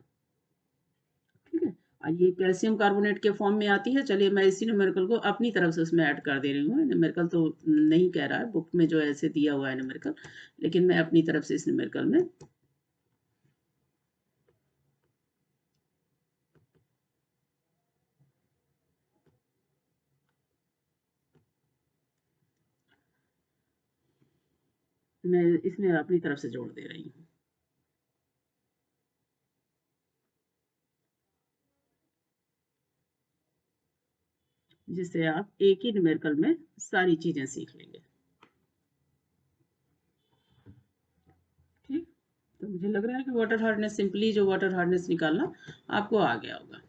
ठीक है, और ये कैल्शियम कार्बोनेट के फॉर्म में आती है। चलिए मैं इसी न्यूमेरिकल को अपनी तरफ से उसमें ऐड कर दे रही हूँ। न्यूमेरिकल तो नहीं कह रहा है बुक में जो ऐसे दिया हुआ है न्यूमेरिकल, लेकिन मैं अपनी तरफ से इस न्यूमेरिकल में इसमें अपनी तरफ से जोड़ दे रही हूँ। जिससे आप एक ही न्यूमेरिकल में सारी चीजें सीख लेंगे। ठीक, तो मुझे लग रहा है कि वाटर हार्डनेस, सिंपली जो वाटर हार्डनेस निकालना आपको आ गया होगा।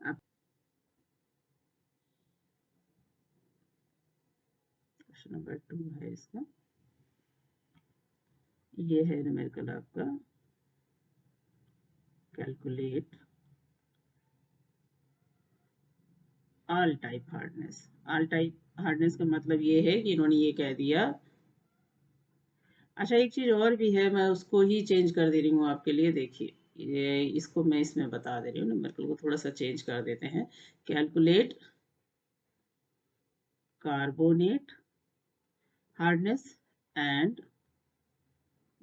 आप क्वेश्चन नंबर 2 है इसका, ये है न्यूमेरिकल आपका calculate all type hardness. All type hardness का मतलब ये है कि इन्होंने ये कह दिया। अच्छा, एक चीज और भी है, मैं उसको ही चेंज कर दे रही हूँ आपके लिए। देखिए ये इसको मैं इसमें बता दे रही हूँ, न्यूमेरिकल को थोड़ा सा चेंज कर देते हैं। Calculate carbonate hardness and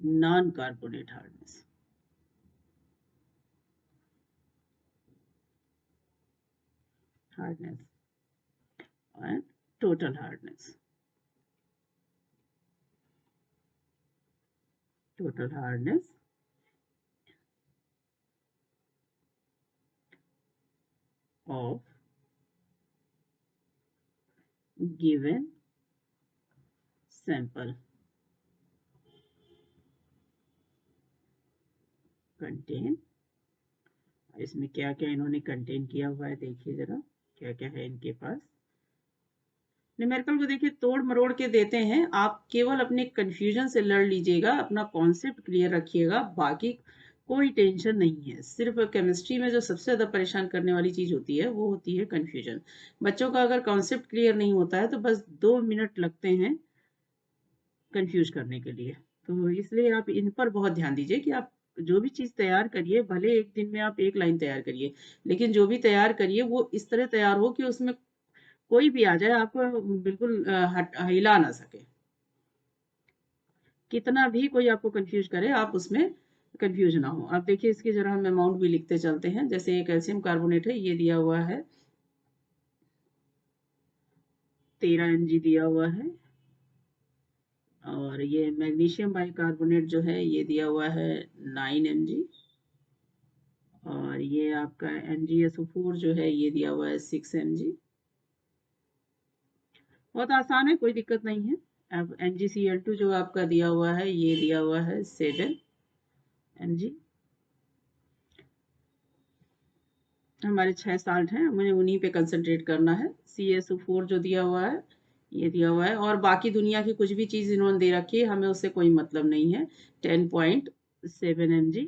non carbonate hardness. Hardness and total hardness. Total hardness of given sample contain। इसमें क्या क्या इन्होंने कंटेन किया हुआ है देखिए जरा, क्या क्या है इनके पास। न्यूमेरिकल को देखिए तोड़ मरोड़ के देते हैं, आप केवल अपने कंफ्यूजन से लड़ लीजिएगा, अपना कॉन्सेप्ट क्लियर रखिएगा, बाकी कोई टेंशन नहीं है। सिर्फ केमिस्ट्री में जो सबसे ज़्यादा परेशान करने वाली चीज़ होती है वो होती है कंफ्यूजन। बच्चों का अगर कॉन्सेप्ट क्लियर नहीं होता है तो बस 2 मिनट लगते हैं कंफ्यूज करने के लिए। तो इसलिए आप इन पर बहुत ध्यान दीजिए कि आप जो भी चीज़ तैयार करिए, भले एक दिन में आप एक लाइन तैयार करिए, लेकिन जो भी तैयार करिए वो इस तरह तैयार हो कि उसमें कोई भी आ जाए आपको बिल्कुल हिला ना सके। कितना भी कोई आपको कंफ्यूज करे आप उसमें कंफ्यूज ना हो। अब देखिए इसके जरा हम अमाउंट भी लिखते चलते हैं। जैसे ये कैल्शियम कार्बोनेट है, ये दिया हुआ है 13 mg दिया हुआ है, और ये मैग्नीशियम बाइकार्बोनेट जो है ये दिया हुआ है 9 mg, और ये आपका MgSO4 जो है ये दिया हुआ है 6 mg। बहुत आसान है, कोई दिक्कत नहीं है। अब MgCl2 जो आपका दिया हुआ है, ये दिया हुआ है 7 mg। हमारे 6 साल्ट हैं, मुझे उन्हीं पे कंसंट्रेट करना है। CaSO4 जो दिया हुआ है, ये दिया हुआ है, और बाकी दुनिया की कुछ भी चीज़ इन्होंने दे रखी है, हमें उससे कोई मतलब नहीं है। 10.7 mg।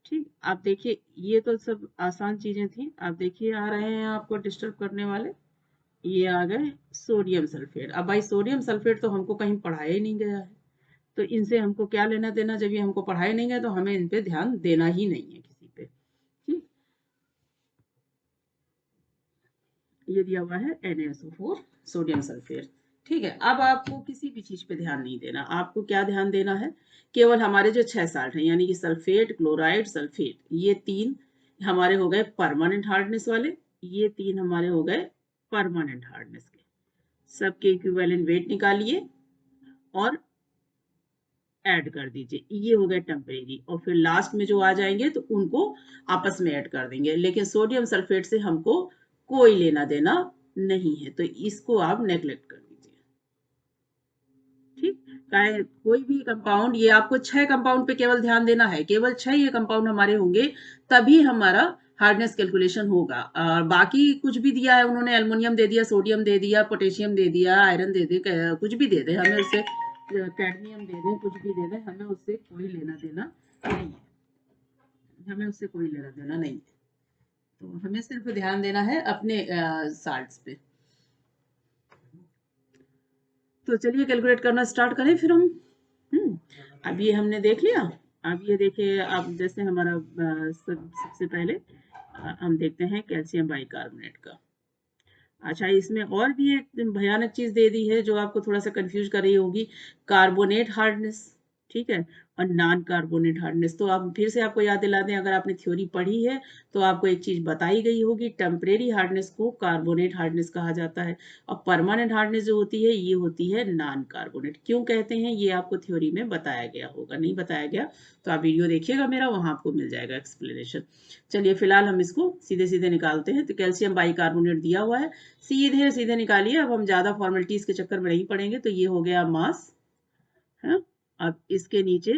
ठीक, आप देखिए ये तो सब आसान चीजें थी। आप देखिए आ रहे हैं आपको डिस्टर्ब करने वाले, ये आ गए सोडियम सल्फेट। अब भाई सोडियम सल्फेट तो हमको कहीं पढ़ाया ही नहीं गया है, तो इनसे हमको क्या लेना देना। जब ये हमको पढ़ाया नहीं गया तो हमें इन पे ध्यान देना ही नहीं है किसी पे। ठीक, ये दिया हुआ है NaSO4 सोडियम सल्फेट। ठीक है, अब आपको किसी भी चीज पे ध्यान नहीं देना। आपको क्या ध्यान देना है, केवल हमारे जो 6 साल्ट हैं, यानी कि सल्फेट, क्लोराइड, सल्फेट, ये 3 हमारे हो गए परमानेंट हार्डनेस वाले। ये 3 हमारे हो गए परमानेंट हार्डनेस के। सबके इक्विवेलेंट वेट निकालिए और ऐड कर दीजिए, ये हो गए टेम्परेरी। और फिर लास्ट में जो आ जाएंगे तो उनको आपस में ऐड कर देंगे। लेकिन सोडियम सल्फेट से हमको कोई लेना देना नहीं है, तो इसको आप नेग्लेक्ट कर दीजिए। ठीक, चाहे कोई भी कंपाउंड, ये आपको 6 कंपाउंड पे केवल ध्यान देना है। केवल 6 ये कंपाउंड हमारे होंगे तभी हमारा हार्डनेस कैलकुलेशन होगा। और बाकी कुछ भी दिया है उन्होंने, एल्युमिनियम दे दिया, सोडियम दे दिया, पोटेशियम दे दिया, आयरन दे दिया, कुछ भी दे दे हमें उससे, कैडमियम दे दें, कुछ भी दे दें, हमें उससे कोई लेना देना नहीं है। हमें उससे कोई लेना देना नहीं है। तो हमें सिर्फ ध्यान देना है अपने साल्ट्स पे। तो चलिए कैलकुलेट करना स्टार्ट करें फिर हम। अब ये हमने देख लिया। अब ये देखिए, अब जैसे हमारा सबसे पहले हम देखते हैं कैल्शियम बाइकार्बोनेट का। अच्छा, इसमें और भी एक भयानक चीज दे दी है जो आपको थोड़ा सा कंफ्यूज कर रही होगी, कार्बोनेट हार्डनेस। ठीक है, और नॉन कार्बोनेट हार्डनेस। तो आप फिर से आपको याद दिला दें, अगर आपने थ्योरी पढ़ी है तो आपको एक चीज बताई गई होगी, टेम्परेरी हार्डनेस को कार्बोनेट हार्डनेस कहा जाता है, और परमानेंट हार्डनेस जो होती है ये होती है नॉन कार्बोनेट। क्यों कहते हैं ये आपको थ्योरी में बताया गया होगा, नहीं बताया गया तो आप वीडियो देखिएगा मेरा, वहां आपको मिल जाएगा एक्सप्लेनेशन। चलिए फिलहाल हम इसको सीधे सीधे निकालते हैं। तो कैल्शियम बाइकार्बोनेट दिया हुआ है, सीधे सीधे निकालिए। अब हम ज्यादा फॉर्मेलिटीज के चक्कर में नहीं पड़ेंगे। तो ये हो गया मास है। अब इसके नीचे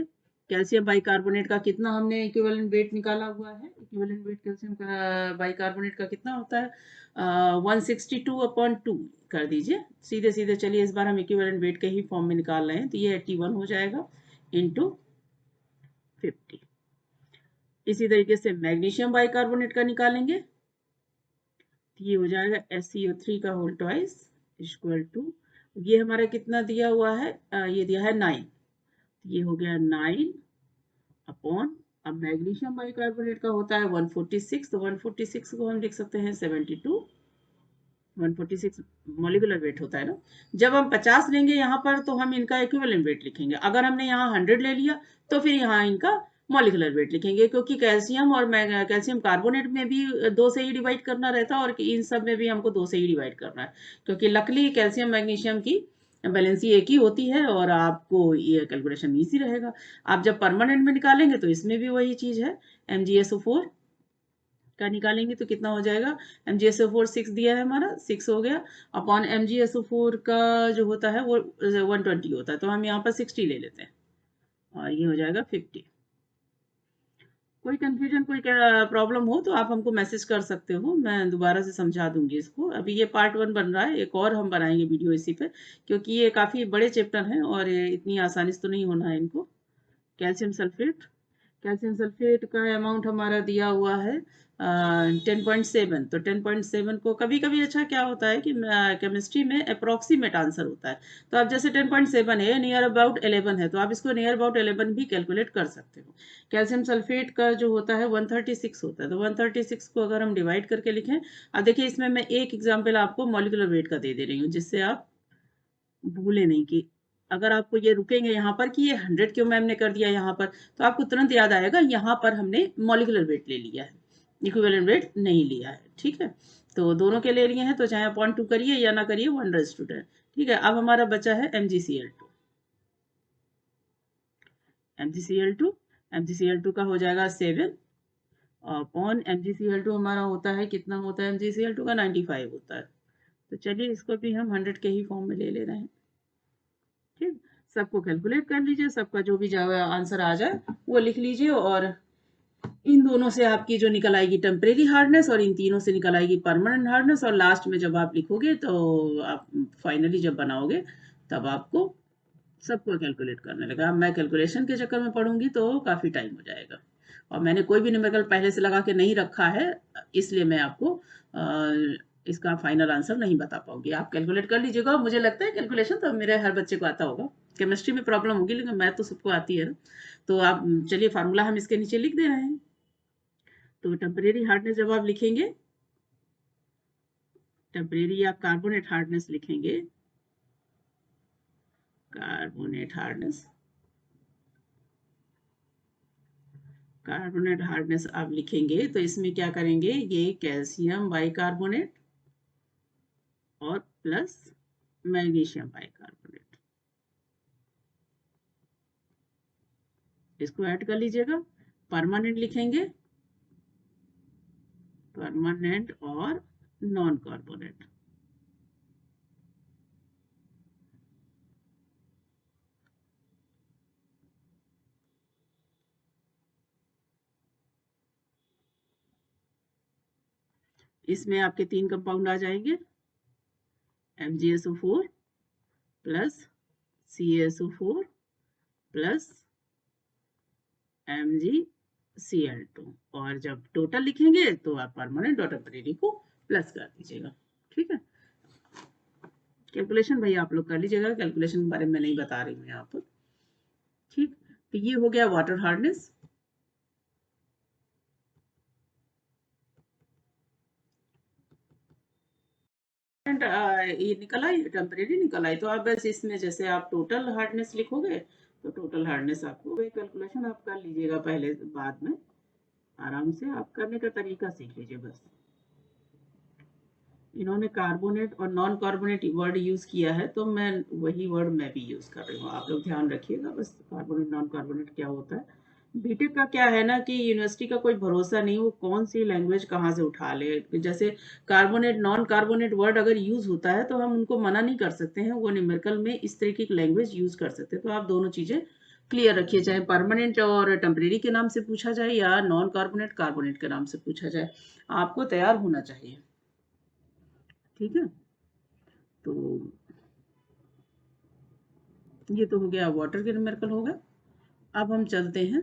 कैल्शियम बाइकार्बोनेट का कितना हमने इक्विवेलेंट वेट निकाला हुआ है। इक्विवेलेंट वेट कैल्शियम का बाइकार्बोनेट का कितना होता है, 162/2 कर दीजिए सीधे सीधे। चलिए इस बार हम इक्विवेलेंट वेट के ही फॉर्म में निकाल रहे हैं, तो ये 81 हो जाएगा इंटू 50। इसी तरीके से मैग्नीशियम बाइकार्बोनेट का निकालेंगे, ये हो जाएगा SiO3 का होल ट्वाइस इक्वल टू, ये हमारा कितना दिया हुआ है, ये दिया है 9, ये हो गया 9 अपॉन, अब मैग्नीशियम बाइकार्बोनेट का होता है 146, तो 146 को हम लिख सकते हैं 72। 146 मॉलिक्यूलर वेट होता है ना। जब हम 50 लेंगे यहाँ पर तो हम इनका इक्विवेलेंट वेट लिखेंगे। अगर हमने यहाँ 100 ले लिया तो फिर यहाँ इनका मॉलिक्यूलर वेट लिखेंगे, क्योंकि कैल्शियम और कैल्शियम कार्बोनेट में भी 2 से ही डिवाइड करना रहता है, और इन सब में भी हमको 2 से ही डिवाइड करना है, क्योंकि लकली कैल्शियम मैग्नीशियम की बैलेंसी एक ही होती है, और आपको ये कैलकुलेशन ईजी रहेगा। आप जब परमानेंट में निकालेंगे तो इसमें भी वही चीज है, MgSO4 का निकालेंगे तो कितना हो जाएगा, MgSO4 6 दिया है हमारा, 6 हो गया अपॉन MgSO4 का जो होता है वो 120 होता है, तो हम यहाँ पर 60 ले लेते हैं और ये हो जाएगा 50। कोई कंफ्यूजन, कोई प्रॉब्लम हो तो आप हमको मैसेज कर सकते हो, मैं दोबारा से समझा दूंगी इसको। अभी ये पार्ट 1 बन रहा है, एक और हम बनाएंगे वीडियो इसी पे, क्योंकि ये काफी बड़े चैप्टर हैं और इतनी आसानी से तो नहीं होना है इनको। कैल्शियम सल्फेट, कैल्शियम सल्फेट का अमाउंट हमारा दिया हुआ है 10.7। तो 10.7 को कभी कभी अच्छा क्या होता है कि केमिस्ट्री में अप्रोक्सीमेट आंसर होता है, तो आप जैसे 10.7 है, नियर अबाउट 11 है, तो आप इसको नियर अबाउट 11 भी कैलकुलेट कर सकते हो। कैल्शियम सल्फेट का जो होता है 136 होता है, तो 136 को अगर हम डिवाइड करके लिखें, अब देखिए इसमें मैं एक एग्जाम्पल आपको मॉलिक्यूलर वेट का दे दे रही हूँ, जिससे आप भूले नहीं कि अगर आपको ये रुकेंगे यहाँ पर कि ये 100 क्यों मैम ने कर दिया यहाँ पर, तो आपको तुरंत याद आएगा यहाँ पर हमने मॉलिक्यूलर वेट ले लिया है, इक्विवेलेंट वेट नहीं लिया है। ठीक है, तो दोनों के ले लिए हैं, तो चाहे अपॉन 2 करिए या ना करिए, 1/10। ठीक है, अब हमारा बचा है MgCl2। MgCl2, MgCl2 का हो जाएगा 7 अपॉन MgCl2 हमारा होता है, कितना होता है MgCl2 का 95 होता है, तो चलिए इसको भी हम 100 के ही फॉर्म में ले ले रहे हैं। ठीक, सबको कैलकुलेट कर लीजिए, सबका जो भी आंसर आ जाए वो लिख लीजिए, और इन दोनों से आपकी जो निकल आएगी टेम्परेरी हार्डनेस, और इन तीनों से निकल आएगी परमानेंट हार्डनेस, और लास्ट में जब आप लिखोगे तो आप फाइनली जब बनाओगे तब आपको सबको कैलकुलेट करने लगा। मैं कैलकुलेशन के चक्कर में पढ़ूंगी तो काफ़ी टाइम हो जाएगा, और मैंने कोई भी न्यूमेरिकल पहले से लगा के नहीं रखा है, इसलिए मैं आपको इसका फाइनल आंसर नहीं बता पाऊंगी। आप कैलकुलेट कर लीजिएगा। मुझे लगता है कैलकुलेशन तो मेरे हर बच्चे को आता होगा, केमिस्ट्री में प्रॉब्लम होगी लेकिन मैथ तो सबको आती है ना। तो आप चलिए फार्मूला हम इसके नीचे लिख दे रहे हैं। तो टेम्परेरी हार्डनेस जब आप लिखेंगे, टेम्परेरी या कार्बोनेट हार्डनेस लिखेंगे, कार्बोनेट हार्डनेस, कार्बोनेट हार्डनेस आप लिखेंगे तो इसमें क्या करेंगे, ये कैल्शियम बाइकार्बोनेट और प्लस मैग्नीशियम बाइकार्बोनेट, इसको ऐड कर लीजिएगा। परमानेंट लिखेंगे, परमानेंट और नॉन कार्बोनेट। इसमें आपके 3 कंपाउंड आ जाएंगे, MgSO4 plus CaSO4 plus MgCl2, और जब टोटल लिखेंगे तो आप परमानेंट और टेम्परेरी को प्लस कर दीजिएगा। ठीक है, कैलकुलेशन भाई आप लोग कर लीजिएगा, कैलकुलेशन के बारे में नहीं बता रही हूँ यहाँ पर। ठीक, तो ये हो गया वाटर हार्डनेस। ये निकल आई, टेम्परेरी निकल आई, तो आप बस इसमें जैसे आप टोटल हार्डनेस लिखोगे तो टोटल हार्डनेस आपको वही कैलकुलेशन आप कर लीजिएगा पहले, बाद में आराम से आप करने का तरीका सीख लीजिए बस। इन्होंने कार्बोनेट और नॉन कार्बोनेट वर्ड यूज किया है तो मैं वही वर्ड मैं भी यूज कर रही हूँ, आप लोग ध्यान रखिएगा बस, कार्बोनेट नॉन कार्बोनेट क्या होता है। बीटेक का क्या है ना कि यूनिवर्सिटी का कोई भरोसा नहीं, वो कौन सी लैंग्वेज कहाँ से उठा ले। जैसे कार्बोनेट नॉन कार्बोनेट वर्ड अगर यूज होता है तो हम उनको मना नहीं कर सकते हैं, वो न्यूमेरिकल में इस तरीके की लैंग्वेज यूज कर सकते हैं। तो आप दोनों चीजें क्लियर रखिए, चाहे परमानेंट और टेम्परेरी के नाम से पूछा जाए या नॉन कार्बोनेट कार्बोनेट के नाम से पूछा जाए, आपको तैयार होना चाहिए। ठीक है, तो ये तो हो गया वाटर के न्यूमेरिकल हो गया। अब हम चलते हैं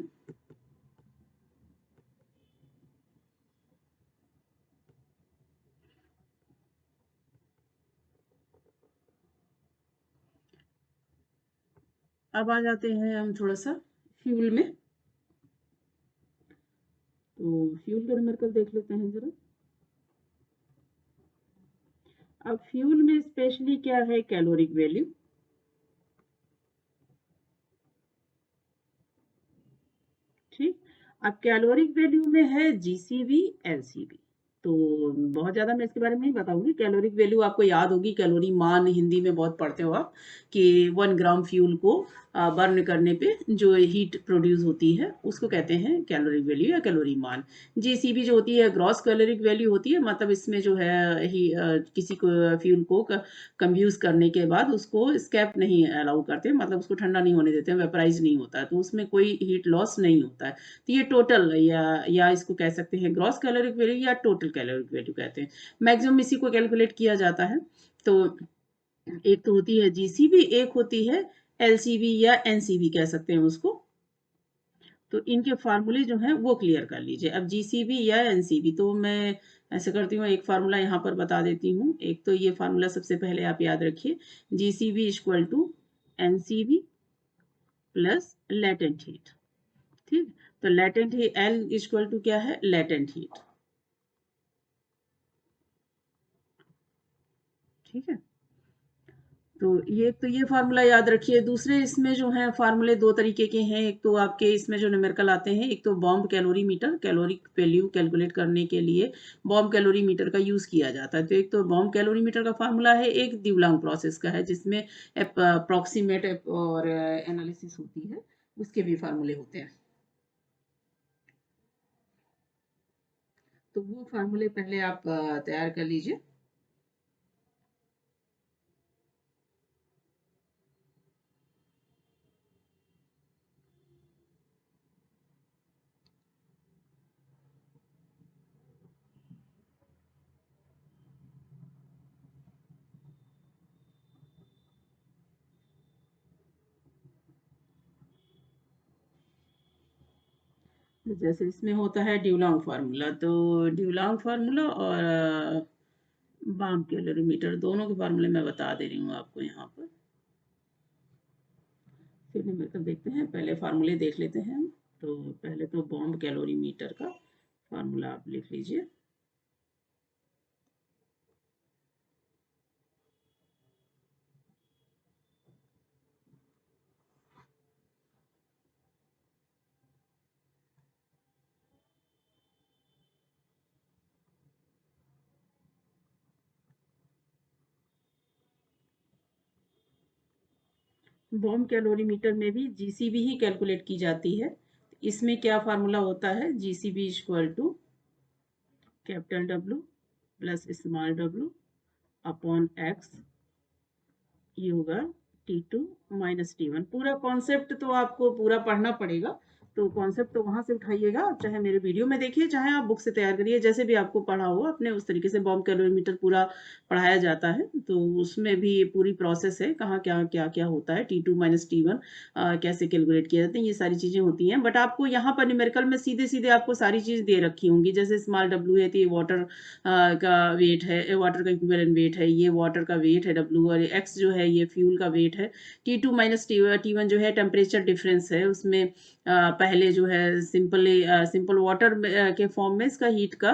अब आ जाते हैं हम थोड़ा सा फ्यूल में। तो फ्यूल का न्यूमेरिकल देख लेते हैं जरा। अब फ्यूल में स्पेशली क्या है, कैलोरिक वैल्यू। ठीक, अब कैलोरिक वैल्यू में है जीसीवी एलसीवी, तो बहुत ज़्यादा मैं इसके बारे में नहीं बताऊंगी। कैलोरिक वैल्यू आपको याद होगी, कैलोरी मान हिंदी में बहुत पढ़ते हो आप, कि 1 ग्राम फ्यूल को बर्न करने पे जो हीट प्रोड्यूस होती है उसको कहते हैं कैलोरिक वैल्यू या कैलोरी मान। जीसीबी जो होती है ग्रॉस कैलोरिक वैल्यू होती है, मतलब इसमें जो है किसी को फ्यूल को कंब्यूज करने के बाद उसको स्कैप नहीं अलाउ करते, मतलब उसको ठंडा नहीं होने देते, वेपराइज नहीं होता है, तो उसमें कोई हीट लॉस नहीं होता है। तो ये टोटल या इसको कह सकते हैं ग्रॉस कैलोरिक वैल्यू या टोटल कैलोरिक वैल्यू कहते हैं। मैक्सिमम इसी को कैलकुलेट किया जाता है। तो एक तो होती है जीसीबी, एक होती है एलसीबी या एनसीबी कह सकते हैं उसको। तो इनके फार्मूले जो हैं वो क्लियर कर लीजिए। अब जीसीबी या एनसीबी, तो मैं ऐसे करती हूँ, एक फार्मूला यहाँ पर बता देती हूँ। एक तो ये फार्मूला सबसे पहले आप याद रखिए, GCV equal to NCV plus latent heat. ठीक, तो latent heat L equal to क्या है, लेटेंट हीट। ठीक है, तो ये फार्मूला याद रखिए। दूसरे इसमें जो है फार्मूले दो तरीके के हैं, एक तो आपके इसमें जो न्यूमेरिकल आते हैं, एक तो bomb calorimeter, calorific value calculate करने के लिए बॉम्ब कैलोरी मीटर का यूज किया जाता है। तो एक तो बॉम्ब कैलोरी मीटर का फार्मूला है, एक दिवलांग प्रोसेस का है जिसमें अप्रोक्सीमेट और एनालिसिस होती है, उसके भी फार्मूले होते हैं। तो वो फार्मूले पहले आप तैयार कर लीजिए। तो जैसे इसमें होता है ड्यूलॉन्ग फार्मूला, तो ड्यूलॉन्ग फार्मूला और बाम कैलोरीमीटर दोनों के फार्मूले मैं बता दे रही हूँ आपको यहाँ पर। फिर न्यूमेरिकल देखते हैं, पहले फार्मूले देख लेते हैं हम। तो पहले तो बॉम्ब कैलोरीमीटर का फार्मूला आप लिख लीजिए। बॉम्ब कैलोरीमीटर में भी जीसीबी ही कैलकुलेट की जाती है। इसमें क्या फार्मूला होता है, GCV equal to capital W plus small W upon X, ये होगा T2 माइनस T1। पूरा कॉन्सेप्ट तो आपको पूरा पढ़ना पड़ेगा, तो कॉन्सेप्ट तो वहां से उठाइएगा, आप चाहे मेरे वीडियो में देखिए, चाहे आप बुक से तैयार करिए, जैसे भी आपको पढ़ा हो अपने उस तरीके से बॉम्ब कैलोरीमीटर पूरा पढ़ाया जाता है। तो उसमें भी पूरी प्रोसेस है, कहाँ क्या क्या क्या होता है, T2 माइनस T1 कैसे कैलकुलेट किया जाता है, ये सारी चीजें होती हैं। बट आपको यहाँ पर न्यूमेरिकल में सीधे सीधे आपको सारी चीज दे रखी होंगी, जैसे स्मॉल डब्ल्यू है तो ये वाटर का वेट है, वाटर का इक्विवेलेंट वेट है, ये वाटर का वेट है डब्ल्यू, और एक्स जो है ये फ्यूल का वेट है। T2 माइनस T1 जो है टेम्परेचर डिफरेंस है, उसमें पहले जो है सिंपल वाटर के फॉर्म में इसका हीट का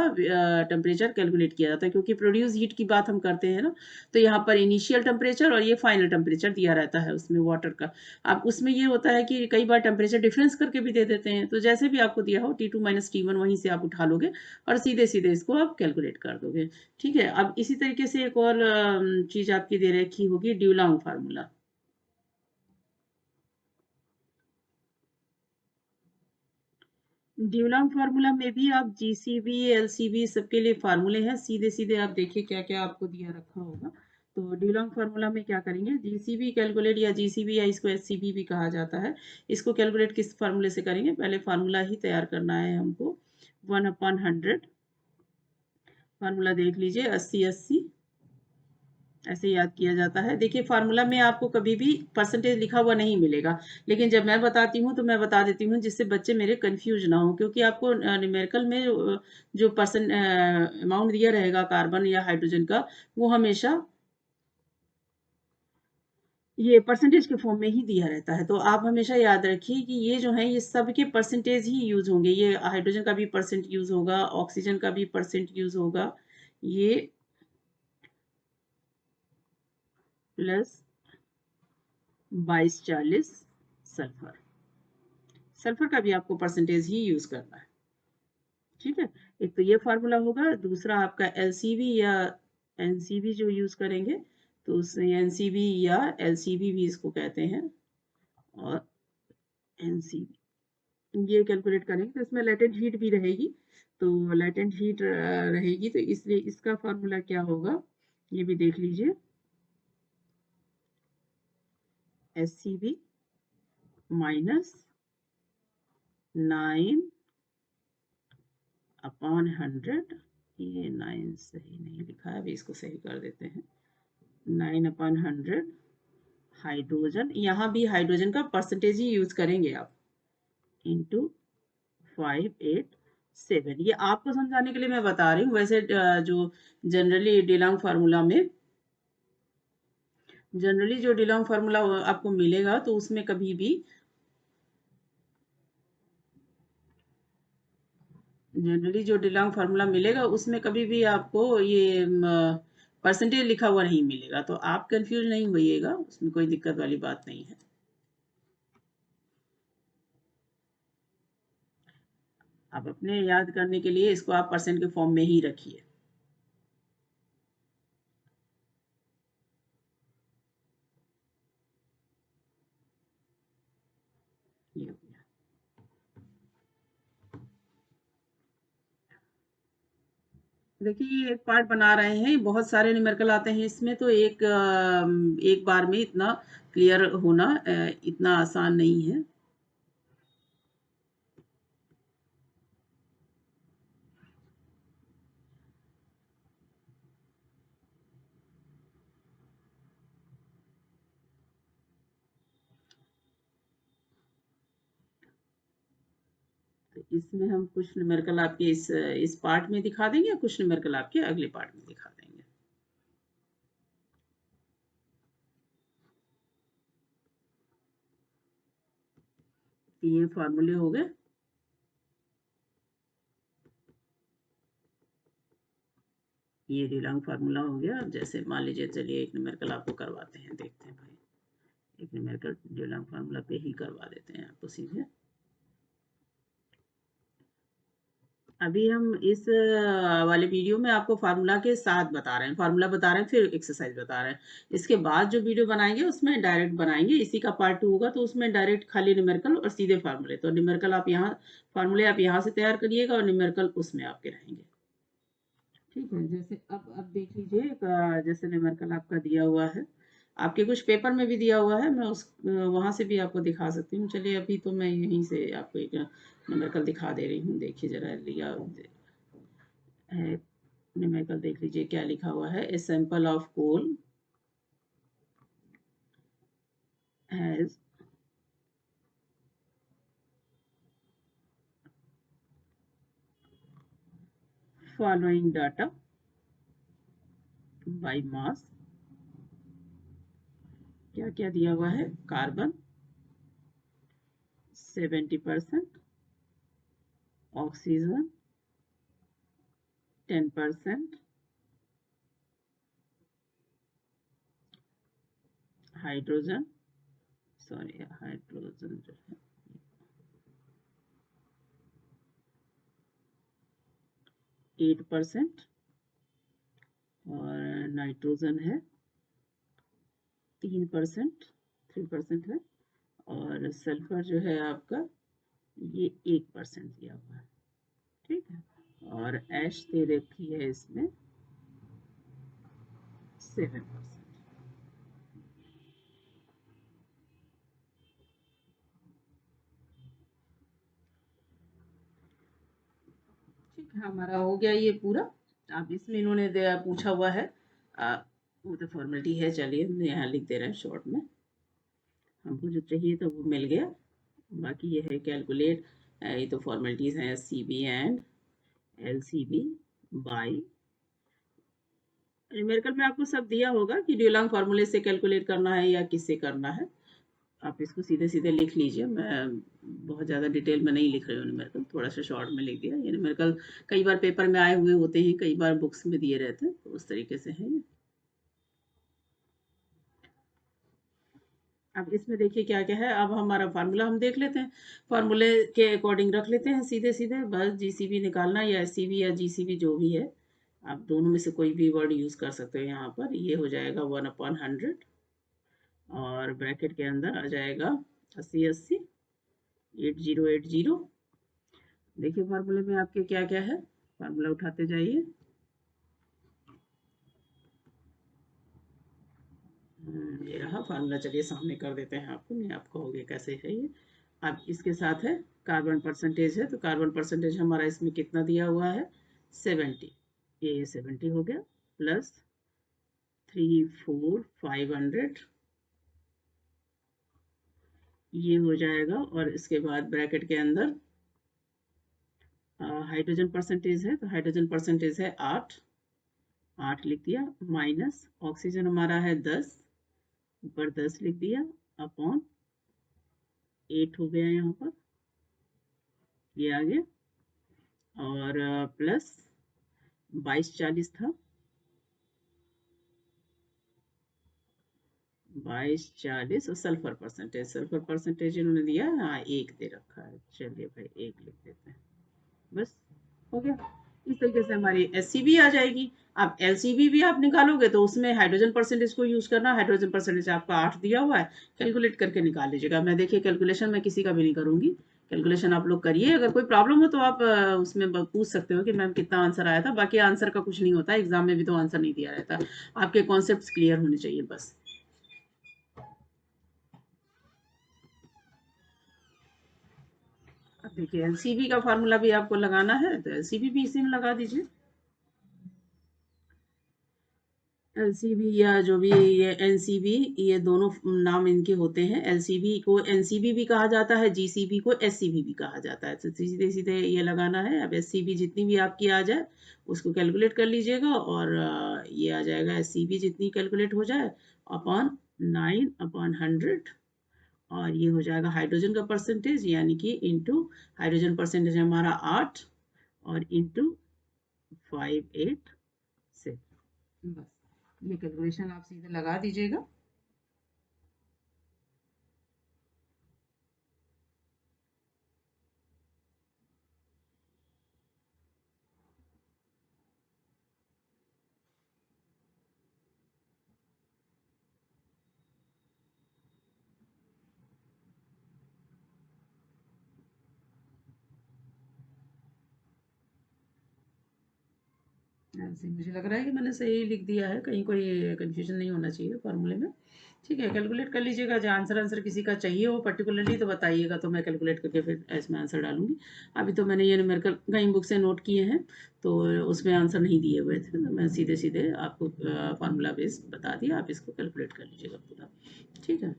टेम्परेचर कैलकुलेट किया जाता है, क्योंकि प्रोड्यूस हीट की बात हम करते हैं ना। तो यहाँ पर इनिशियल टेम्परेचर और ये फाइनल टेम्परेचर दिया रहता है उसमें वाटर का। अब उसमें ये होता है कि कई बार टेम्परेचर डिफरेंस करके भी दे देते हैं, तो जैसे भी आपको दिया हो T2 माइनस T1 वहीं से आप उठा लोगे और सीधे सीधे इसको आप कैलकुलेट कर दोगे। ठीक है, अब इसी तरीके से एक और चीज आपकी दे रखी होगी, ड्यूलॉन्ग फार्मूला। ड्यूलॉन्ग फार्मूला में भी आप जीसीबी एलसीबी सबके लिए फार्मूले हैं, सीधे सीधे आप देखिए क्या क्या आपको दिया रखा होगा। तो ड्यूलॉन्ग फार्मूला में क्या करेंगे, जीसीबी कैलकुलेट, या जीसीबी या इसको एससीबी भी कहा जाता है, इसको कैलकुलेट किस फार्मूले से करेंगे, पहले फार्मूला ही तैयार करना है हमको। 1/100 फार्मूला देख लीजिए, 80/80 ऐसे याद किया जाता है। देखिए फार्मूला में आपको कभी भी परसेंटेज लिखा हुआ नहीं मिलेगा, लेकिन जब मैं बताती हूँ तो मैं बता देती हूँ जिससे बच्चे मेरे कंफ्यूज ना हो, क्योंकि आपको न्यूमेरिकल में जो परसेंट अमाउंट दिया रहेगा कार्बन या हाइड्रोजन का, वो हमेशा ये परसेंटेज के फॉर्म में ही दिया रहता है। तो आप हमेशा याद रखिए कि ये जो है ये सबके परसेंटेज ही यूज होंगे, ये हाइड्रोजन का भी परसेंट यूज होगा, ऑक्सीजन का भी परसेंट यूज होगा, ये प्लस 2240 सल्फर, सल्फर का भी आपको परसेंटेज ही यूज करना है। ठीक है, एक तो ये फार्मूला होगा, दूसरा आपका एलसीवी या एनसीवी जो यूज करेंगे, तो उसमें एनसीवी या एलसीवी भी इसको कहते हैं, और एनसीवी ये कैलकुलेट करेंगे तो इसमें लेटेंट हीट भी रहेगी। तो लेटेंट हीट रहेगी, तो इसलिए इसका फार्मूला क्या होगा ये भी देख लीजिए, एससीवी माइनस 9/100, ये 9 सही नहीं लिखा है, अभी इसको सही कर देते हैं। 9/100 हाइड्रोजन, यहाँ भी हाइड्रोजन का परसेंटेज ही यूज करेंगे आप, इंटू 587। ये आपको समझाने के लिए मैं बता रही हूँ, वैसे जो जनरली जो डिलॉन्ग फार्मूला आपको मिलेगा तो उसमें कभी भी जनरली जो डिलॉन्ग फार्मूला मिलेगा उसमें कभी भी आपको ये परसेंटेज लिखा हुआ नहीं मिलेगा, तो आप कंफ्यूज नहीं होइएगा, उसमें कोई दिक्कत वाली बात नहीं है। आप अपने याद करने के लिए इसको आप परसेंट के फॉर्म में ही रखिए। ये हो गया। देखिए ये एक पार्ट बना रहे हैं, बहुत सारे न्यूमेरिकल आते हैं इसमें, तो एक बार में इतना क्लियर होना इतना आसान नहीं है। तो इसमें हम कुछ न्यूमेरिकल आपके इस पार्ट में दिखा देंगे, कुछ न्यूमेरिकल आपके अगले पार्ट में दिखा देंगे। ये फार्मूले हो गए। ये डिलॉन्ग फार्मूला हो गया। जैसे मान लीजिए, चलिए एक न्यूमेरिकल आपको करवाते हैं, देखते हैं भाई, एक न्यूमेरिकल डिलॉन्ग फार्मूला पे ही करवा देते हैं आपको सीधे। अभी हम इस वाले वीडियो में आपको फार्मूला के साथ बता रहे हैं, फार्मूला बता रहे हैं, फिर एक्सरसाइज बता रहे हैं। इसके बाद जो वीडियो बनाएंगे उसमें डायरेक्ट बनाएंगे, इसी का पार्ट 2 होगा, तो उसमें डायरेक्ट खाली न्यूमेरिकल और सीधे फार्मूले। तो न्यूमेरिकल आप यहाँ, फार्मूले आप यहाँ से तैयार करिएगा और न्यूमेरिकल उसमें आपके रहेंगे। ठीक है, जैसे अब देख लीजिए, जैसे न्यूमेरिकल आपका दिया हुआ है, आपके कुछ पेपर में भी दिया हुआ है, मैं उस वहां से भी आपको दिखा सकती हूँ। चलिए अभी तो मैं यहीं से आपको एक न्यूमेरिकल दिखा दे रही हूँ। देखिए जरा, लिया है न्यूमेरिकल, देख लीजिए क्या लिखा हुआ है। A sample of coal has following data by mass. क्या क्या दिया हुआ है? Carbon 70%, oxygen 10%, hydrogen, sorry hydrogen जो है 8%, और नाइट्रोजन है 3% है, और सल्फर जो है आपका ये 1% दिया हुआ है। ठीक है, और ऐश दे रखी है इसमें 7%। ठीक है, हमारा हो गया ये पूरा। अब इसमें इन्होंने पूछा हुआ है, वो तो फॉर्मेलिटी है, चलिए हम यहाँ लिख दे रहे हैं शॉर्ट में। हमको जो चाहिए था वो मिल गया। बाकी ये है कैलकुलेट, ये तो फॉर्मेलिटीज हैं, CB and LCB by. Numerical में आपको सब दिया होगा कि ड्यूलॉन्ग फार्मूले से कैलकुलेट करना है या किससे करना है। आप इसको सीधे सीधे लिख लीजिए, मैं बहुत ज़्यादा डिटेल में नहीं लिख रही हूँ न्यूमेरिकल, थोड़ा सा शॉर्ट में लिख दिया। ये न्यूमेरिकल कई बार पेपर में आए हुए होते हैं, कई बार बुक्स में दिए रहते हैं, तो उस तरीके से है ये। अब इसमें देखिए क्या क्या है। अब हमारा फार्मूला हम देख लेते हैं, फार्मूले के अकॉर्डिंग रख लेते हैं सीधे सीधे, बस जीसीबी निकालना, या एससीबी या जीसीबी जो भी है, आप दोनों में से कोई भी वर्ड यूज़ कर सकते हो यहाँ पर। ये हो जाएगा 1/100, और ब्रैकेट के अंदर आ जाएगा 80 80 देखिए फार्मूले में आपके क्या क्या है, फार्मूला उठाते जाइए। ये रहा फार्मूला, चलिए सामने कर देते हैं आपको, नहीं आप कहोगे कैसे है ये। अब इसके साथ है कार्बन परसेंटेज है, तो कार्बन परसेंटेज हमारा इसमें कितना दिया हुआ है? 70। ये 70 हो गया, प्लस 34500, ये हो जाएगा। और इसके बाद ब्रैकेट के अंदर हाइड्रोजन परसेंटेज है, तो हाइड्रोजन परसेंटेज है 8 लिख दिया, माइनस ऑक्सीजन हमारा है 10, ऊपर 10 लिख दिया, अपॉन 8 हो गया यहाँ पर, ये आ गया। और प्लस 2240 था, 2240, और सल्फर परसेंटेज इन्होंने दिया, हाँ 1 दे रखा है, चलिए भाई 1 लिख देते हैं, बस हो गया। इस तरीके से हमारी एससीबी आ जाएगी। अब एलसीबी भी आप निकालोगे तो उसमें हाइड्रोजन परसेंटेज को यूज करना, हाइड्रोजन परसेंटेज आपका 8 दिया हुआ है, कैलकुलेट करके निकाल लीजिएगा। मैं देखिए कैलकुलेशन मैं किसी का भी नहीं करूंगी, कैलकुलेशन आप लोग करिए। अगर कोई प्रॉब्लम हो तो आप उसमें पूछ सकते हो कि मैम कितना आंसर आया था। बाकी आंसर का कुछ नहीं होता, एग्जाम में भी तो आंसर नहीं दिया रहता, आपके कॉन्सेप्ट क्लियर होने चाहिए बस। अब देखिए एलसीबी का फार्मूला भी आपको लगाना है, तो एलसीबी भी इसी में लगा दीजिए। एलसीबी या जो भी ये एनसीबी, ये दोनों नाम इनके होते हैं। एलसीबी को एनसीबी भी कहा जाता है, जीसीबी को एससीबी भी कहा जाता है। तो सीधे सीधे ये लगाना है। अब एससीबी जितनी भी आपकी आ जाए उसको कैलकुलेट कर लीजिएगा, और ये आ जाएगा एससीबी जितनी कैलकुलेट हो जाए अपॉन 9/100, और ये हो जाएगा हाइड्रोजन का परसेंटेज, यानी कि इंटू हाइड्रोजन परसेंटेज हमारा 8 और इंटू 586। बस ये कैलकुलेशन आप सीधे लगा दीजिएगा। ऐसे मुझे लग रहा है कि मैंने सही लिख दिया है, कहीं कोई कंफ्यूजन नहीं होना चाहिए फार्मूले में। ठीक है, कैलकुलेट कर लीजिएगा। जो आंसर किसी का चाहिए हो पर्टिकुलरली तो बताइएगा, तो मैं कैलकुलेट करके फिर इसमें आंसर डालूंगी। अभी तो मैंने ये न्यूमेरिकल कहीं बुक से नोट किए हैं, तो उसमें आंसर नहीं दिए हुए थे, तो मैं सीधे सीधे आपको फार्मूला बेस बता दिया। आप इसको कैलकुलेट कर लीजिएगा पूरा। ठीक है,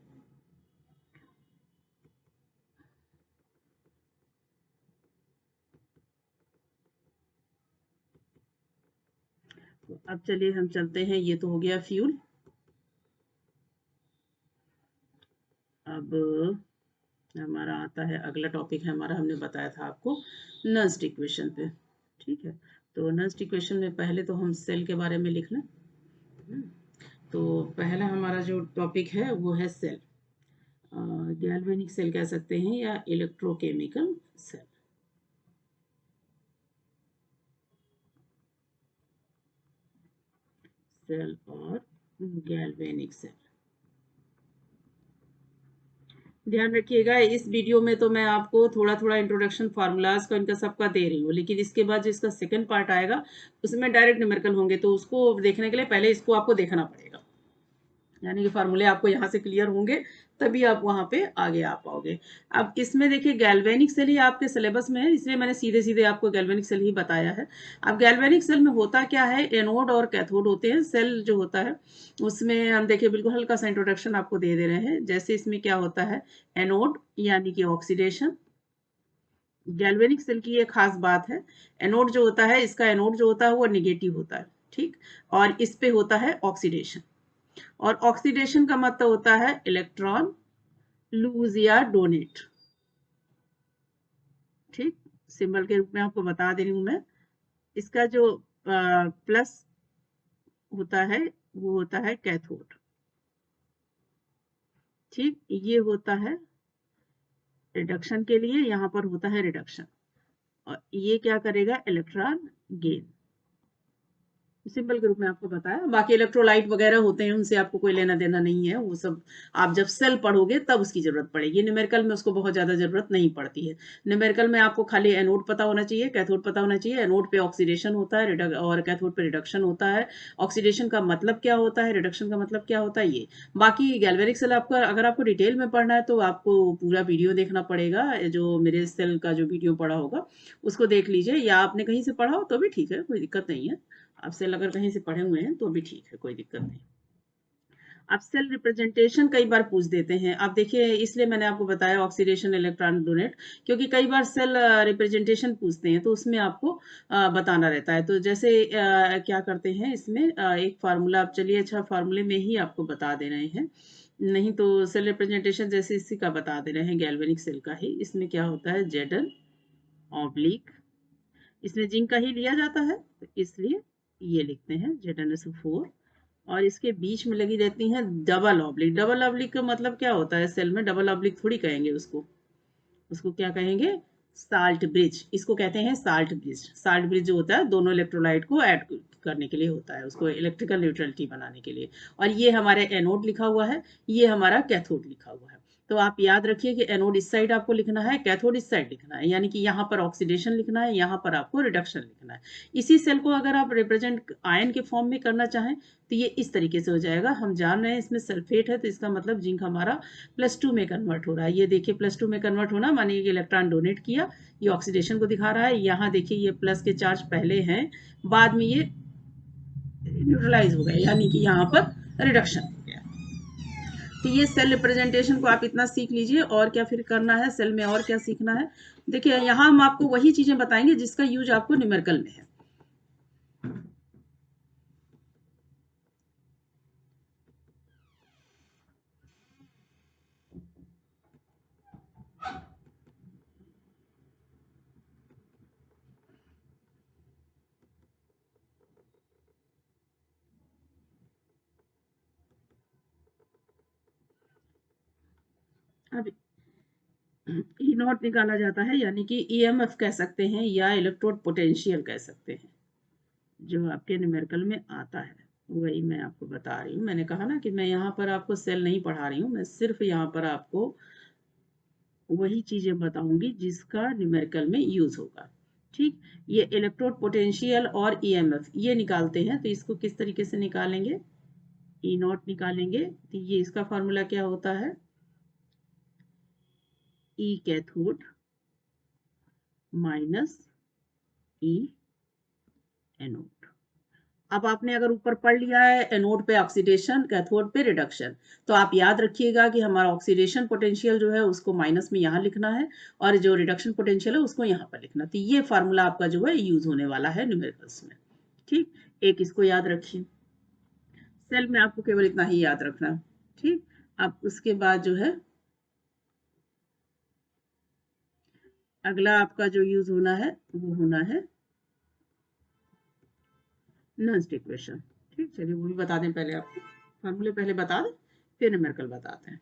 तो अब चलिए हम चलते हैं। ये तो हो गया फ्यूल। अब हमारा आता है अगला टॉपिक है हमारा, हमने बताया था आपको नस्ट इक्वेशन पे। ठीक है, तो नस्ट इक्वेशन में पहले तो हम सेल के बारे में लिख लें। तो पहला हमारा जो टॉपिक है वो है सेल। गैल्वेनिक सेल कह सकते हैं या इलेक्ट्रोकेमिकल सेल। सेल और गैल्वेनिक सेल। ध्यान रखिएगा, इस वीडियो में तो मैं आपको थोड़ा थोड़ा इंट्रोडक्शन फार्मूलाज का इनका सबका दे रही हूँ, लेकिन इसके बाद जो इसका सेकंड पार्ट आएगा उसमें डायरेक्ट न्यूमेरिकल होंगे, तो उसको देखने के लिए पहले इसको आपको देखना पड़ेगा। यानी कि फार्मूले आपको यहाँ से क्लियर होंगे, तभी आप वहाँ पे आगे आ पाओगे। अब इसमें देखिए गैल्वेनिक सेल ही आपके सिलेबस में है, इसलिए मैंने सीधे सीधे आपको गैल्वेनिक सेल ही बताया है। अब गैल्वेनिक सेल में होता क्या है, एनोड और कैथोड होते हैं। सेल जो होता है उसमें हम देखिए बिल्कुल हल्का सा इंट्रोडक्शन आपको दे दे रहे हैं। जैसे इसमें क्या होता है, एनोड यानी कि ऑक्सीडेशन। गैल्वेनिक सेल की ये खास बात है, एनोड जो होता है, इसका एनोड जो होता है वो निगेटिव होता है। ठीक, और इस पे होता है ऑक्सीडेशन। और ऑक्सीडेशन का मतलब होता है इलेक्ट्रॉन लूज या डोनेट। ठीक, सिंबल के रूप में आपको बता दे रही हूं मैं। इसका जो प्लस होता है वो होता है कैथोड। ठीक, ये होता है रिडक्शन के लिए, यहाँ पर होता है रिडक्शन। और ये क्या करेगा, इलेक्ट्रॉन गेन। सिंपल के रूप में आपको बताया। बाकी इलेक्ट्रोलाइट वगैरह होते हैं, उनसे आपको कोई लेना देना नहीं है, वो सब आप जब सेल पढ़ोगे तब उसकी जरूरत पड़ेगी। न्यूमेरिकल में उसको बहुत ज्यादा जरूरत नहीं पड़ती है। न्यूमेरिकल में आपको खाली एनोड पता होना चाहिए, कैथोड पता होना चाहिए। एनोड पे ऑक्सीडेशन होता है और कैथोड पे रिडक्शन होता है। ऑक्सीडेशन का मतलब क्या होता है, रिडक्शन का मतलब क्या होता है, ये। बाकी गैल्वेनिक सेल आपका अगर आपको डिटेल में पढ़ना है तो आपको पूरा वीडियो देखना पड़ेगा। जो मेरे सेल का जो वीडियो पढ़ा होगा उसको देख लीजिए, या आपने कहीं से पढ़ा हो तो भी ठीक है, कोई दिक्कत नहीं है। आप सेल अगर कहीं से पढ़े हुए हैं तो भी ठीक है, कोई दिक्कत नहीं। आप सेल रिप्रेजेंटेशन कई बार पूछ देते हैं। आप देखिए, इसलिए मैंने आपको बताया ऑक्सीडेशन इलेक्ट्रॉन डोनेट, क्योंकि कई बार सेल रिप्रेजेंटेशन पूछते हैं तो उसमें आपको बताना रहता है। तो जैसे क्या करते हैं इसमें एक फार्मूला, आप चलिए अच्छा फार्मूले में ही आपको बता दे रहे हैं, नहीं तो सेल रिप्रेजेंटेशन जैसे इसी का बता दे रहे हैं, गैल्वेनिक सेल का ही। इसमें क्या होता है, जेडन ऑब्लिक, इसमें जिंक का ही लिया जाता है, तो इसलिए ये लिखते हैं ZnSO4। और इसके बीच में लगी रहती हैं डबल ऑब्लिक। डबल ऑब्लिक का मतलब क्या होता है, सेल में डबल ऑब्लिक थोड़ी कहेंगे उसको। उसको क्या कहेंगे, साल्ट ब्रिज। इसको कहते हैं साल्ट ब्रिज। साल्ट ब्रिज जो होता है दोनों इलेक्ट्रोलाइट को ऐड करने के लिए होता है, उसको इलेक्ट्रिकल न्यूट्रलिटी बनाने के लिए। और ये हमारे एनोड लिखा हुआ है, ये हमारा कैथोड लिखा हुआ है। तो आप याद रखिए कि एनोड इस साइड आपको लिखना है, कैथोड इस साइड लिखना है, यानी कि यहाँ पर ऑक्सीडेशन लिखना है, यहाँ पर आपको रिडक्शन लिखना है। इसी सेल को अगर आप रिप्रेजेंट आयन के फॉर्म में करना चाहें तो ये इस तरीके से हो जाएगा। हम जान रहे हैं इसमें सल्फेट है, तो इसका मतलब जिंक हमारा +2 में कन्वर्ट हो रहा है। ये देखिए +2 में कन्वर्ट होना मानिए कि इलेक्ट्रॉन डोनेट किया, ये ऑक्सीडेशन को दिखा रहा है। यहाँ देखिए ये प्लस के चार्ज पहले हैं, बाद में ये न्यूट्रलाइज हो गए, यानी कि यहाँ पर रिडक्शन हो गया। तो ये सेल रिप्रेजेंटेशन को आप इतना सीख लीजिए। और क्या फिर करना है सेल में, और क्या सीखना है? देखिए यहाँ हम आपको वही चीजें बताएंगे जिसका यूज आपको न्यूमेरिकल में है। अब ई नॉट निकाला जाता है, यानी कि ईएमएफ कह सकते हैं या इलेक्ट्रोड पोटेंशियल कह सकते हैं, जो आपके न्यूमेरिकल में आता है वही मैं आपको बता रही हूँ। मैंने कहा ना कि मैं यहाँ पर आपको सेल नहीं पढ़ा रही हूँ, मैं सिर्फ यहाँ पर आपको वही चीजें बताऊंगी जिसका न्यूमेरिकल में यूज होगा। ठीक, ये इलेक्ट्रोड पोटेंशियल और ईएमएफ ये निकालते हैं, तो इसको किस तरीके से निकालेंगे? ई नॉट निकालेंगे, तो ये इसका फॉर्मूला क्या होता है? ई कैथोड माइनस ई एनोड। अब आपने अगर ऊपर पढ़ लिया है एनोड पे ऑक्सीडेशन, कैथोड पे रिडक्शन, तो आप याद रखिएगा कि हमारा ऑक्सीडेशन पोटेंशियल जो है उसको माइनस में यहाँ लिखना है, और जो रिडक्शन पोटेंशियल है उसको यहाँ पर लिखना। तो ये फार्मूला आपका जो है यूज होने वाला है न्यूमेरिकल्स में। ठीक, एक इसको याद रखिए। सेल में आपको केवल इतना ही याद रखना। ठीक, अब उसके बाद जो है अगला आपका जो यूज होना है वो होना है नॉन्स्ट इक्वेशन। ठीक, चलिए वो भी बता दें पहले आपको, फॉर्मूले पहले बता दें फिर न्यूमेरिकल बताते हैं।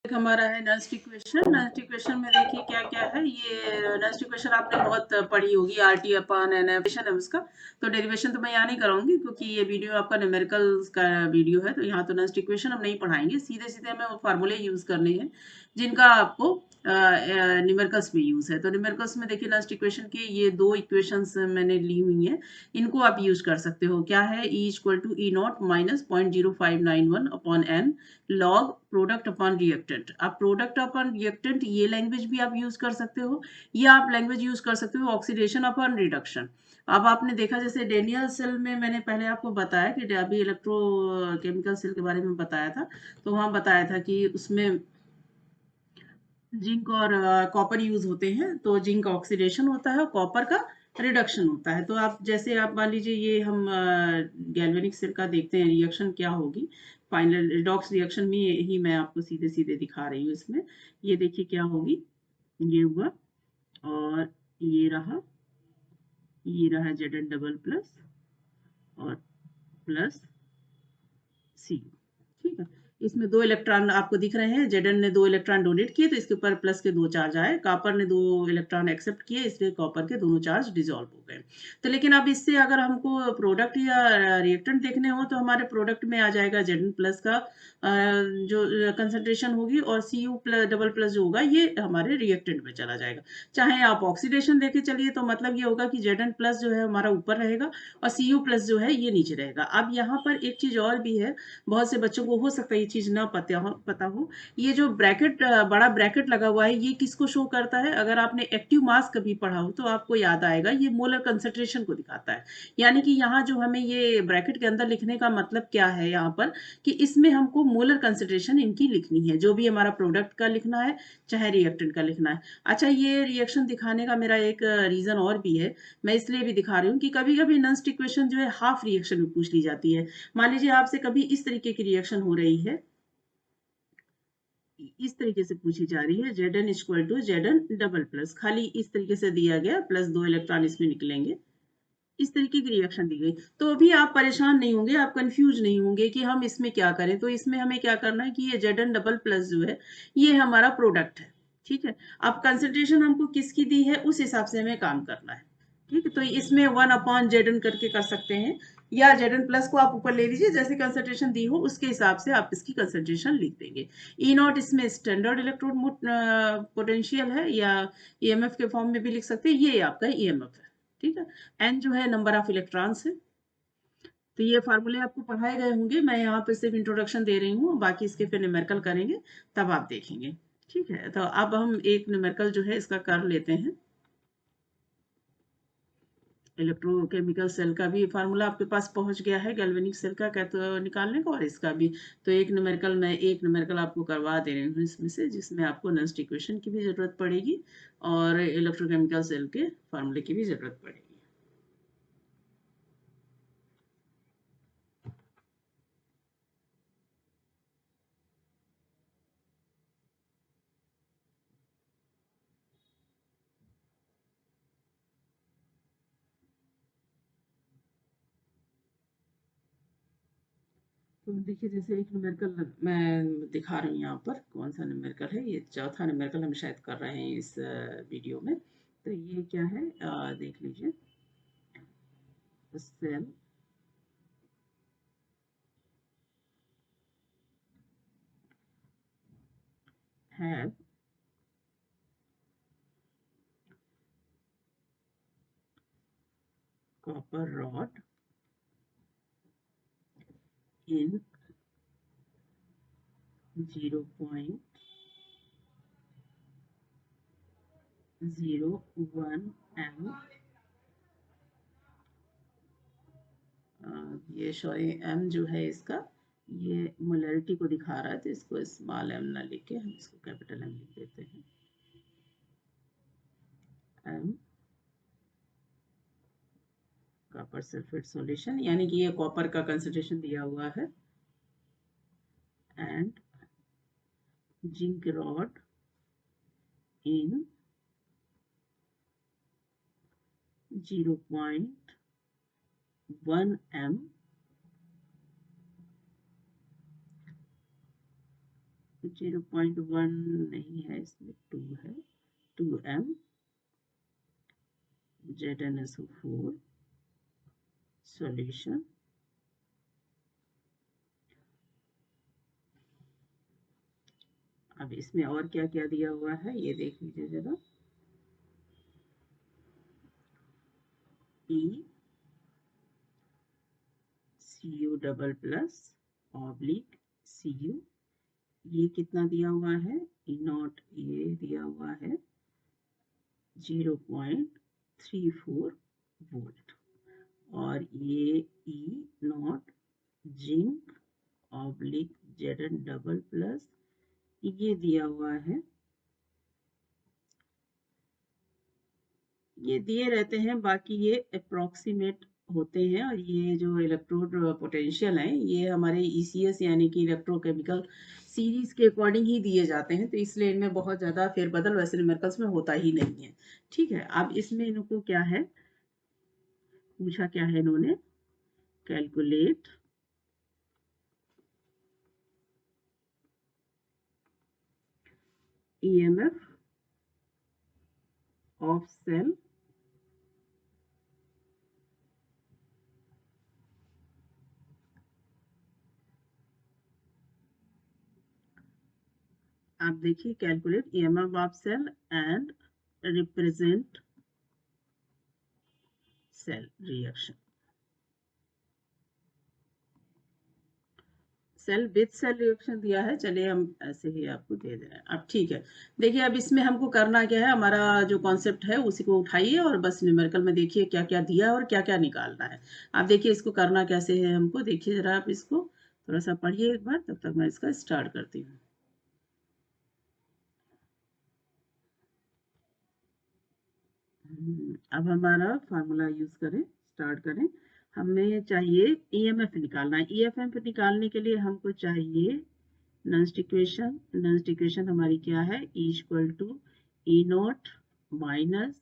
हमारा है नॉन्स्ट इक्वेशन। नॉन्स्ट इक्वेशन में देखिए क्या क्या है। ये नॉन्स्ट इक्वेशन आपने बहुत पढ़ी होगी, आर टी अपन एन है उसका, तो डेरिवेशन तो मैं यहाँ नहीं कराऊंगी क्योंकि ये वीडियो आपका न्यूमेरिकल्स का वीडियो है, तो यहाँ तो नॉन्स्ट इक्वेशन हम नहीं पढ़ाएंगे, सीधे सीधे हमें वो फार्मूले यूज करने हैं जिनका आपको न्यूमेरिकल्स में यूज है। तो न्यूमेरिकल्स में देखिए नॉन्स्ट इक्वेशन की ये दो इक्वेशंस मैंने ली हुई हैं, इनको आप यूज कर सकते हो। क्या है? E equal to E not minus 0.0591 upon N log product upon reactant. आप प्रोडक्ट अपॉन रिएक्टेंट ये लैंग्वेज भी आप यूज कर सकते हो, या आप लैंग्वेज यूज कर सकते हो ऑक्सीडेशन अपॉन रिडक्शन। अब आपने देखा जैसे डेनियल सेल में मैंने पहले आपको बताया कि अभी इलेक्ट्रोकेमिकल सेल के बारे में बताया था, तो वहां बताया था कि उसमें जिंक और कॉपर यूज होते हैं, तो जिंक का ऑक्सीडेशन होता है और कॉपर का रिडक्शन होता है। तो आप जैसे आप मान लीजिए ये हम गैल्वेनिक सेल का देखते हैं रिएक्शन क्या होगी, फाइनल रिडॉक्स रिएक्शन में ही मैं आपको सीधे सीधे दिखा रही हूँ इसमें। ये देखिए क्या होगी, ये हुआ और ये रहा Zn डबल प्लस और प्लस सी। ठीक है, इसमें दो इलेक्ट्रॉन आपको दिख रहे हैं, Zn ने दो इलेक्ट्रॉन डोनेट किए तो इसके ऊपर प्लस के दो चार्ज आए, कॉपर ने दो इलेक्ट्रॉन एक्सेप्ट किए इसलिए कॉपर के दोनों चार्ज डिसॉल्व हो गए। तो लेकिन अब इससे अगर हमको प्रोडक्ट या रिएक्टेंट देखने हो तो हमारे प्रोडक्ट में आ जाएगा Zn प्लस का जो कंसंट्रेशन होगी, और Cu प्लस डबल प्लस जो होगा ये हमारे रिएक्टेंट में चला जाएगा। चाहे आप ऑक्सीडेशन लेके चलिए तो मतलब ये होगा कि Zn प्लस जो है हमारा ऊपर रहेगा और Cu प्लस जो है ये नीचे रहेगा। अब यहाँ पर एक चीज और भी है, बहुत से बच्चों को हो सकता है ये चीज ना पता हो। ये जो ब्रैकेट बड़ा ब्रैकेट लगा हुआ है ये किसको शो करता है? अगर आपने एक्टिव मास कभी पढ़ा हो तो आपको याद आएगा, ये मोलर कंसंट्रेशन को दिखाता है। यानी कि यहाँ जो हमें ये ब्रैकेट के अंदर लिखने का मतलब क्या है यहाँ पर, कि इसमें हमको मोलर कंसंट्रेशन इनकी लिखनी है, जो भी हमारा प्रोडक्ट का लिखना है चाहे रिएक्टेंट का लिखना है। अच्छा, ये रिएक्शन दिखाने का मेरा एक रीजन और भी है, मैं इसलिए भी दिखा रही हूँ कि कभी कभी नॉन्स्ट इक्वेशन जो है हाफ रिएक्शन में पूछ ली जाती है। मान लीजिए आपसे कभी इस तरीके की रिएक्शन हो रही है, इस तरीके से पूछी जा रही है Zn equal to Zn double plus, खाली इस तरीके से दिया गया, प्लस दो इलेक्ट्रॉन इसमें निकलेंगे, इस तरीके की रिएक्शन दी गई, तो अभी आप परेशान नहीं होंगे, आप कंफ्यूज नहीं होंगे कि हम इसमें क्या करें। तो इसमें हमें क्या करना है कि ये Zn डबल प्लस जो है ये हमारा प्रोडक्ट है। ठीक है, अब कंसेंट्रेशन हमको किसकी दी है उस हिसाब से हमें काम करना है। ठीक है, तो इसमें 1/Zn करके कर सकते हैं, या Zn प्लस को आप ऊपर ले लीजिए, जैसे कंसेंट्रेशन दी हो उसके हिसाब से आप इसकी कंसेंट्रेशन लिख देंगे। ई नॉट इसमें स्टैंडर्ड इलेक्ट्रोड पोटेंशियल है, या ईएमएफ के फॉर्म में भी लिख सकते हैं, ये आपका ईएमएफ है। ठीक है, एन जो है नंबर ऑफ इलेक्ट्रॉन्स है, तो ये फार्मूले आपको पढ़ाए गए होंगे, मैं यहाँ पे सिर्फ इंट्रोडक्शन दे रही हूँ, बाकी इसके फिर न्यूमेरिकल करेंगे तब आप देखेंगे। ठीक है, तो अब हम एक न्यूमेरिकल जो है इसका कर लेते हैं। इलेक्ट्रोकेमिकल सेल का भी फार्मूला आपके पास पहुंच गया है, गैल्वेनिक सेल का क्या तो निकालने का, और इसका भी। तो एक न्यूमेरिकल आपको करवा दे रही हूँ इसमें से, जिसमें आपको नस्ट इक्वेशन की भी जरूरत पड़ेगी और इलेक्ट्रोकेमिकल सेल के फार्मूले की भी जरूरत पड़ेगी। तो देखिए, जैसे एक न्यूमेरिकल मैं दिखा रही हूँ यहाँ पर, कौन सा न्यूमेरिकल है, ये चौथा न्यूमेरिकल हम शायद कर रहे हैं इस वीडियो में। तो ये क्या है, देख लीजिए। Cell have copper rod in 0.01 m, ये सॉरी m जो है इसका, ये मोलरिटी को दिखा रहा है, तो इसको स्मॉल m ना लिख के हम इसको कैपिटल M लिख देते हैं। m कॉपर सल्फेट सॉल्यूशन, यानी कि ये कॉपर का कंसंट्रेशन दिया हुआ है, and zinc rod in 0.1 m, तो 0.1 नहीं है इसमें, 2 है, 2m ZnSO4 सॉल्यूशन। अब इसमें और क्या क्या दिया हुआ है ये देख लीजिए जरा। ECU double plus oblique CU, ये कितना दिया हुआ है, E0 ये दिया हुआ है 0.34 वोल्ट, और ये E0 zinc oblique Zn double plus ये दिया हुआ है, ये दिए रहते हैं, बाकी ये अप्रोक्सीमेट होते हैं, और ये जो इलेक्ट्रोड पोटेंशियल हैं ये हमारे ECS यानी कि इलेक्ट्रोकेमिकल सीरीज के अकॉर्डिंग ही दिए जाते हैं, तो इसलिए इनमें बहुत ज़्यादा फेरबदल वैसे न्यूमेरिकल्स में होता ही नहीं है। ठीक है, अब इसमें इनको क्या है, पूछा क्या है इन्होंने, कैलकुलेट EMF ऑफ सेल आप देखिए, calculate EMF of cell and represent cell reaction, cell with cell reaction दिया है, चलिए हम ऐसे ही आपको दे दे रहे हैं। अब ठीक है, देखिए अब इसमें हमको करना क्या है, हमारा जो कॉन्सेप्ट है उसी को उठाइए और बस न्यूमेरिकल में देखिए क्या क्या दिया है और क्या क्या निकालना है। आप देखिए इसको करना कैसे है हमको, देखिए जरा आप इसको थोड़ा सा पढ़िए एक बार, तब तक मैं इसका स्टार्ट करती हूँ। अब हमारा फार्मूला यूज करें, स्टार्ट करें। हमें चाहिए EMF निकालना है। EMF निकालने के लिए हमको चाहिए नस्ट इक्वेशन हमारी क्या है, E=E0 minus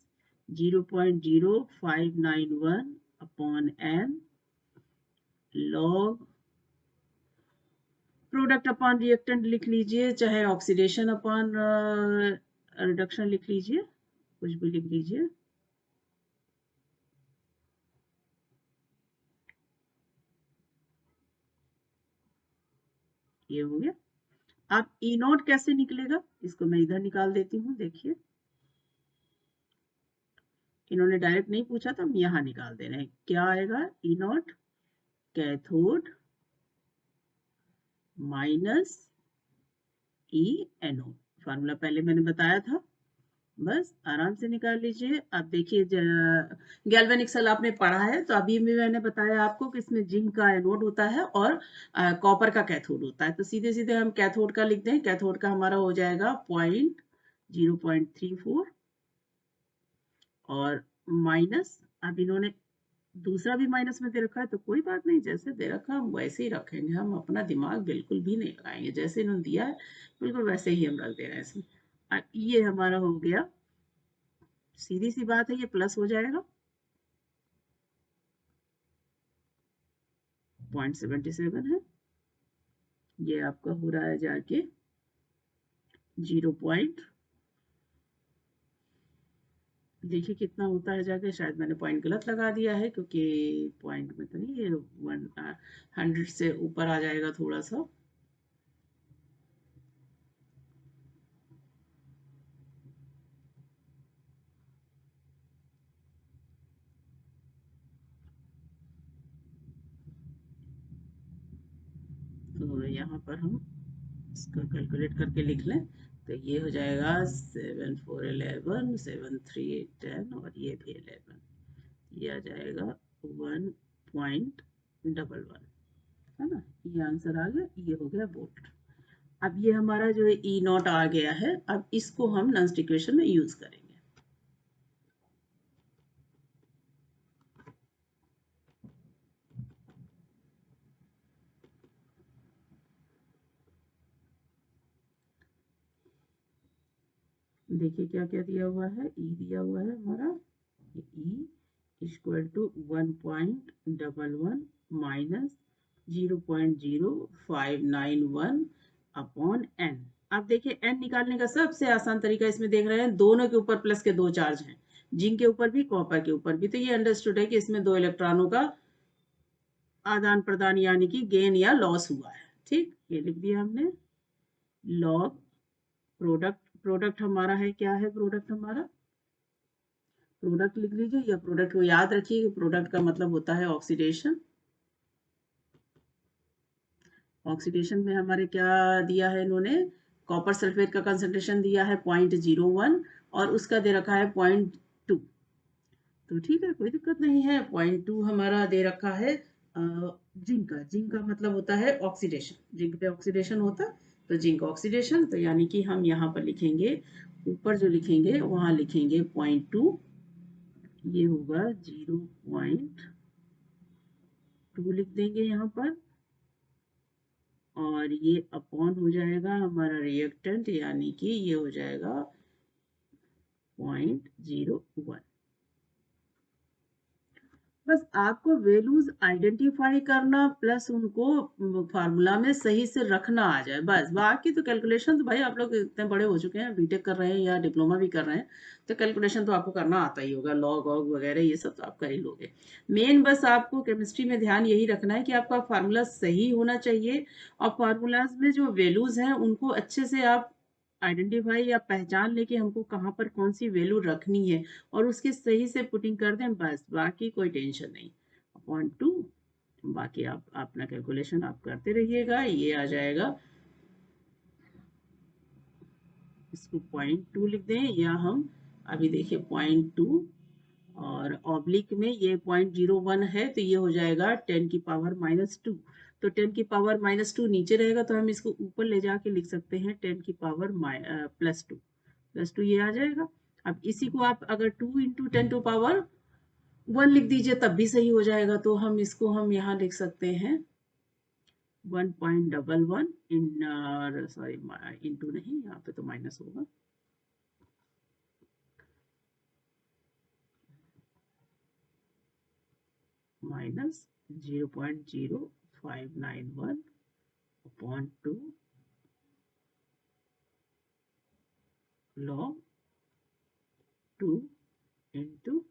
0.0591 upon n log product upon reactant लिख लीजिए, चाहे ऑक्सीडेशन अपॉन रिडक्शन लिख लीजिए, कुछ भी लिख लीजिए। ये हो गया। अब E0 कैसे निकलेगा, इसको मैं इधर निकाल देती हूँ, देखिए इन्होंने डायरेक्ट नहीं पूछा तो हम यहाँ निकाल दे रहे हैं, क्या आएगा E0 कैथोड माइनस ई एनोड। फार्मूला पहले मैंने बताया था, बस आराम से निकाल लीजिए। अब देखिए गैल्वेनिक सेल आपने पढ़ा है, तो अभी भी मैंने बताया आपको कि इसमें जिंक का एनोड होता है और कॉपर का कैथोड होता है। तो सीधे सीधे हम कैथोड का लिख दें। कैथोड का हमारा हो जाएगा 0.34 और माइनस, अब इन्होंने दूसरा भी माइनस में दे रखा है, तो कोई बात नहीं, जैसे दे रखा हम वैसे ही रखेंगे। हम अपना दिमाग बिल्कुल भी नहीं लगाएंगे, जैसे इन्होंने दिया है बिल्कुल वैसे ही हम रख दे रहे हैं इसमें। ये हमारा हो गया, सीधी सी बात है, ये प्लस हो जाएगा 0.77 है, ये आपका हो रहा है जाके 0. देखिए कितना होता है जाके, शायद मैंने पॉइंट गलत लगा दिया है, क्योंकि पॉइंट में तो नहीं, ये 100 से ऊपर आ जाएगा थोड़ा सा। तो यहाँ पर हम इसको कैलकुलेट करके लिख लें, तो ये हो जाएगा 7 4 11 7 3 10 और ये भी 11, ये आ जाएगा 1.11, है ना। ये आंसर आ गया, ये हो गया वोल्ट। अब ये हमारा जो है ई नॉट आ गया है, अब इसको हम नॉन्स्ट इक्वेशन में यूज करेंगे। देखिए क्या क्या दिया हुआ है, ई दिया हुआ है हमारा, E equal to 1.11 minus 0.0591 upon N. अब देखिए एन निकालने का सबसे आसान तरीका इसमें देख रहे हैं, दोनों के ऊपर प्लस के 2 चार्ज हैं, जिंक के ऊपर भी कॉपर के ऊपर भी, तो ये अंडरस्टूड है कि इसमें 2 इलेक्ट्रॉनों का आदान प्रदान यानी कि गेन या लॉस हुआ है। ठीक, ये लिख दिया हमने। लॉग प्रोडक्ट, प्रोडक्ट हमारा है, क्या है प्रोडक्ट हमारा, प्रोडक्ट लिख लीजिए, या प्रोडक्ट को याद रखिए कि प्रोडक्ट का मतलब होता है ऑक्सीडेशन। ऑक्सीडेशन में हमारे क्या दिया है इन्होंने, कॉपर सल्फेट का कंसंट्रेशन दिया है 0.01 और उसका दे रखा है 0.2। तो ठीक है, कोई दिक्कत नहीं है। 0.2 हमारा दे रखा है जिंक का, जिंक का मतलब होता है ऑक्सीडेशन, जिंक पे ऑक्सीडेशन होता है, तो जिंक ऑक्सीडेशन, तो यानी कि हम यहाँ पर लिखेंगे, ऊपर जो लिखेंगे वहां लिखेंगे 0.2, ये होगा 0.2 लिख देंगे यहाँ पर, और ये अपॉन हो जाएगा हमारा रिएक्टेंट, यानी कि ये हो जाएगा 0.01। बस आपको वैल्यूज आइडेंटिफाई करना प्लस उनको फार्मूला में सही से रखना आ जाए, बस। बाकी तो कैलकुलेशन तो भाई आप लोग इतने बड़े हो चुके हैं, बीटेक कर रहे हैं या डिप्लोमा भी कर रहे हैं, तो कैलकुलेशन तो आपको करना आता ही होगा, लॉग वॉग वगैरह ये सब तो आप कर ही लोगे। मेन बस आपको केमिस्ट्री में ध्यान यही रखना है कि आपका फार्मूला सही होना चाहिए, और फार्मूलाज में जो वैल्यूज हैं उनको अच्छे से आप आइडेंटिफाई या पहचान लेके हमको कहाँ पर कौन सी वैल्यू रखनी है और उसकी सही से पुटिंग कर दें, बस। बाकी कोई टेंशन नहीं। 0.2, बाकी आप अपना कैलकुलेशन आप करते रहिएगा, ये आ जाएगा, इसको 0.2 लिख दें, या हम अभी देखिए 0.2 और ऑब्लिक में ये 0.01 है, तो ये हो जाएगा 10 की पावर -2। तो 10 की पावर -2 नीचे रहेगा, तो हम इसको ऊपर ले जाके लिख सकते हैं 10 की पावर +2 ये आ जाएगा। अब इसी को आप अगर 2 × 10 टू पावर 1 लिख दीजिए तब भी सही हो जाएगा, तो हम इसको हम यहाँ लिख सकते हैं 1.11 सॉरी इंटू नहीं, यहाँ पे तो माइनस होगा, माइनस 0.0591 अपॉन 2 log 2 इंटू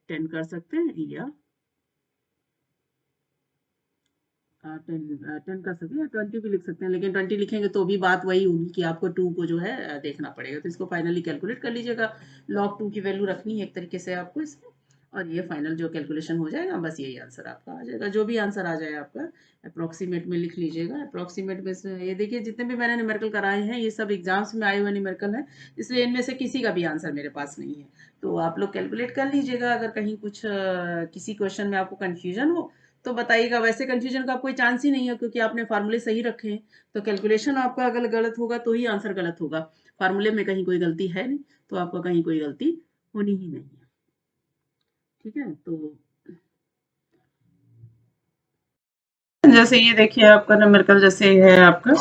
10 कर सकते हैं, या 10 कर सकते हैं, 20 भी लिख सकते हैं, लेकिन 20 लिखेंगे तो भी बात वही होगी कि आपको 2 को जो है देखना पड़ेगा, तो इसको फाइनली कैलकुलेट कर लीजिएगा। log 2 की वैल्यू रखनी है एक तरीके से आपको इसमें, और ये फाइनल जो कैलकुलेशन हो जाएगा, बस यही आंसर आपका आ जाएगा। जो भी आंसर आ जाए आपका अप्रोक्सीमेट में लिख लीजिएगा। अप्रोक्सीमेट में से ये देखिए जितने भी मैंने न्यूमेरिकल कराए हैं ये सब एग्जाम्स में आए हुए न्यूमेरिकल हैं, इसलिए इनमें से किसी का भी आंसर मेरे पास नहीं है। तो आप लोग कैलकुलेट कर लीजिएगा। अगर कहीं कुछ किसी क्वेश्चन में आपको कन्फ्यूजन हो तो बताइएगा। वैसे कन्फ्यूजन का कोई चांस ही नहीं है क्योंकि आपने फार्मूले सही रखे हैं। तो कैलकुलेशन आपका अगर गलत होगा तो ही आंसर गलत होगा। फार्मूले में कहीं कोई गलती है नहीं, तो आपका कहीं कोई गलती होनी ही नहीं है। ठीक है, तो जैसे ये देखिए आपका न्यूमेरिकल जैसे है आपका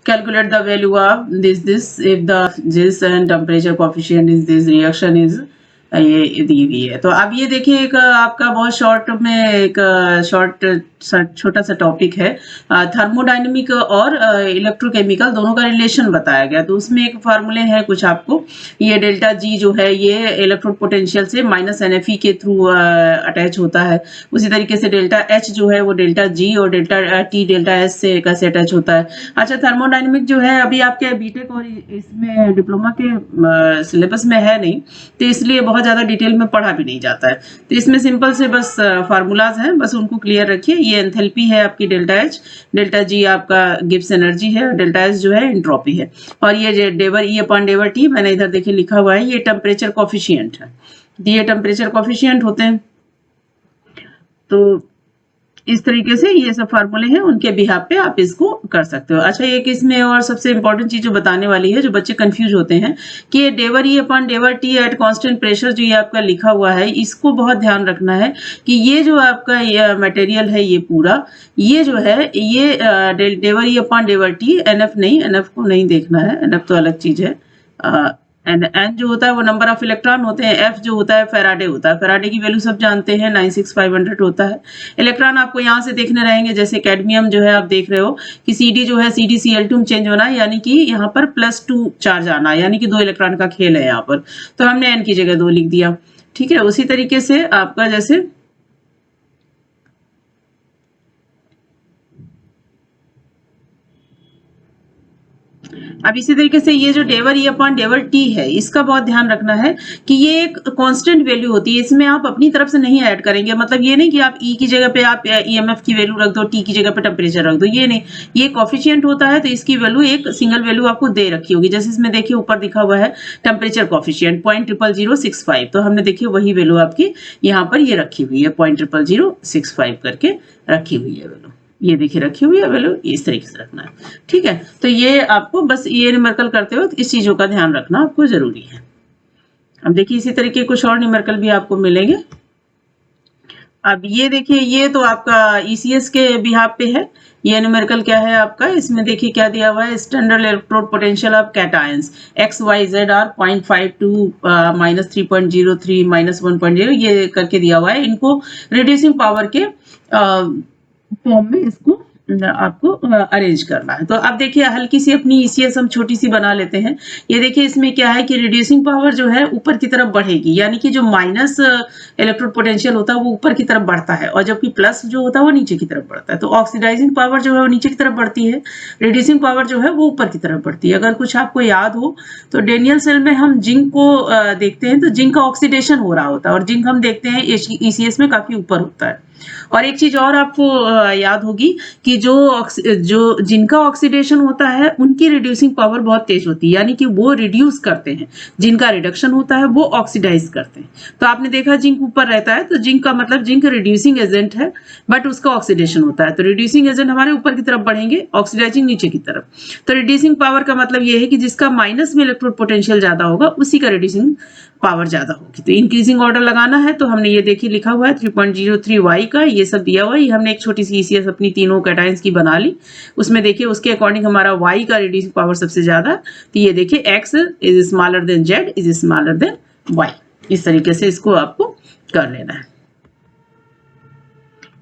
calculate the value of this if the this and temperature coefficient is this reaction is ये दी हुई है। तो अब ये देखिए एक आपका बहुत शॉर्ट में एक शॉर्ट छोटा सा टॉपिक है थर्मोडायनेमिक और इलेक्ट्रोकेमिकल दोनों का रिलेशन बताया गया। तो उसमें एक फार्मूले हैं कुछ आपको, ये डेल्टा जी जो है ये इलेक्ट्रोड पोटेंशियल से माइनस NFE के थ्रू अटैच होता है। उसी तरीके से डेल्टा एच जो है वो डेल्टा जी और डेल्टा टी डेल्टा एस से कैसे अटैच होता है। अच्छा, थर्मोडायनेमिक जो है अभी आपके बीटेक और इसमें डिप्लोमा के सिलेबस में है नहीं, तो इसलिए बहुत ज़्यादा डिटेल में पढ़ा भी नहीं जाता है। तो इसमें सिंपल से बस फार्मूलाज हैं, बस उनको क्लियर रखिए। ये एंथैल्पी है आपकी डेल्टा एच, डेल्टा जी आपका गिब्स एनर्जी है, डेल्टा एस जो है एंट्रोपी है, और ये डेवर ई अपॉन डेवर टी मैंने इधर देखिए लिखा हुआ है, ये टेम्परेचर कोफिशिएंट है। ये टेम्परेचर कोफिशिएंट होते हैं। तो इस तरीके से ये सब फार्मूले हैं, उनके बिहाफ पे आप इसको कर सकते हो। अच्छा, एक इसमें और सबसे इंपॉर्टेंट चीज जो बताने वाली है, जो बच्चे कंफ्यूज होते हैं कि ये डेवर ई अपॉन डेवर टी एट कांस्टेंट प्रेशर जो ये आपका लिखा हुआ है, इसको बहुत ध्यान रखना है कि ये जो आपका ये मटेरियल है, ये पूरा ये जो है ये डेवर ई अपॉन डेवर टी, एनएफ नहीं, एनएफ को नहीं देखना है, एनएफ तो अलग चीज है। एन जो होता है वो नंबर ऑफ इलेक्ट्रॉन होते हैं, एफ जो होता है फेराडे होता है। फेराडे की वैल्यू सब जानते हैं, 96500 होता है। इलेक्ट्रॉन आपको यहाँ से देखने रहेंगे, जैसे कैडमियम जो है आप देख रहे हो कि CD जो है CdCl2 में चेंज होना है, यानी कि यहाँ पर +2 चार्ज आना है, यानी कि 2 इलेक्ट्रॉन का खेल है यहाँ पर। तो हमने एन की जगह 2 लिख दिया। ठीक है, उसी तरीके से आपका जैसे अब इसी तरीके से ये जो डेवर ई अपॉन डेवर टी है, इसका बहुत ध्यान रखना है कि ये एक कांस्टेंट वैल्यू होती है, इसमें आप अपनी तरफ से नहीं ऐड करेंगे। मतलब ये नहीं कि आप ई की जगह पे आप EMF की वैल्यू रख दो, टी की जगह पे टेम्परेचर रख दो, ये नहीं। ये कोफिशिएंट होता है, तो इसकी वैल्यू एक सिंगल वैल्यू आपको दे रखी होगी। जैसे इसमें देखिए ऊपर दिखा हुआ है टेम्परेचर कोफिशिएंट 0.00065, तो हमने देखिए वही वैल्यू आपकी यहाँ पर ये रखी हुई है, 0.00065 करके रखी हुई है वैल्यू। ये देखिए रखी हुई है वैल्यू, इस तरीके से रखना है। ठीक है, तो ये आपको बस ये न्यूमेरिकल करते वक्त इस चीजों का ध्यान रखना आपको जरूरी है। अब देखिए इसी तरीके कुछ और न्यूमेरिकल भी आपको मिलेंगे। अब ये देखिए, ये तो आपका ECS के बिहाफ पे है। ये न्यूमेरिकल क्या है आपका, इसमें देखिए क्या दिया हुआ है, standard electrode potential of cations XYZ are 0.52 -3.03 -1.0 ये करके दिया हुआ है। इनको रिड्यूसिंग पावर के फॉर्म में इसको आपको अरेंज करना है। तो अब देखिए हल्की सी अपनी ECS हम छोटी सी बना लेते हैं। ये देखिए इसमें क्या है कि रिड्यूसिंग पावर जो है ऊपर की तरफ बढ़ेगी, यानी कि जो माइनस इलेक्ट्रोड पोटेंशियल होता है वो ऊपर की तरफ बढ़ता है, और जबकि प्लस जो होता है वो नीचे की तरफ बढ़ता है। तो ऑक्सीडाइजिंग पावर जो है वो नीचे की तरफ बढ़ती है, रिड्यूसिंग पावर जो है वो ऊपर की तरफ बढ़ती है। अगर कुछ आपको याद हो तो डेनियल सेल में हम जिंक को देखते हैं, तो जिंक का ऑक्सीडेशन हो रहा होता है, और जिंक हम देखते हैं ECS में काफी ऊपर होता है। और एक चीज और आपको याद होगी कि जो जिनका ऑक्सीडेशन होता है उनकी रिड्यूसिंग पावर बहुत तेज होती है, यानी कि वो रिड्यूस करते हैं, जिनका रिडक्शन होता है वो ऑक्सीडाइज करते हैं। तो आपने देखा जिंक ऊपर रहता है, तो जिंक का मतलब जिंक रिड्यूसिंग एजेंट है, बट उसका ऑक्सीडेशन होता है। तो रिड्यूसिंग एजेंट हमारे ऊपर की तरफ बढ़ेंगे, ऑक्सीडाइजिंग नीचे की तरफ। तो रिड्यूसिंग पावर का मतलब ये है कि जिसका माइनस में इलेक्ट्रोड पोटेंशियल ज्यादा होगा उसी का रिड्यूसिंग पावर ज्यादा होगी। तो इंक्रीजिंग ऑर्डर लगाना है, तो हमने ये देखिए लिखा हुआ है 3.03y का, ये सब दिया हुआ है। ये हमने एक छोटी सी ECS अपनी तीनों कैटायंस की बना ली। उसमें देखिए उसके अकॉर्डिंग हमारा y का रिड्यूसिंग पावर सबसे ज्यादा, तो ये देखिए x is smaller than z is smaller than y। इस तरीके से इसको आपको कर लेना है।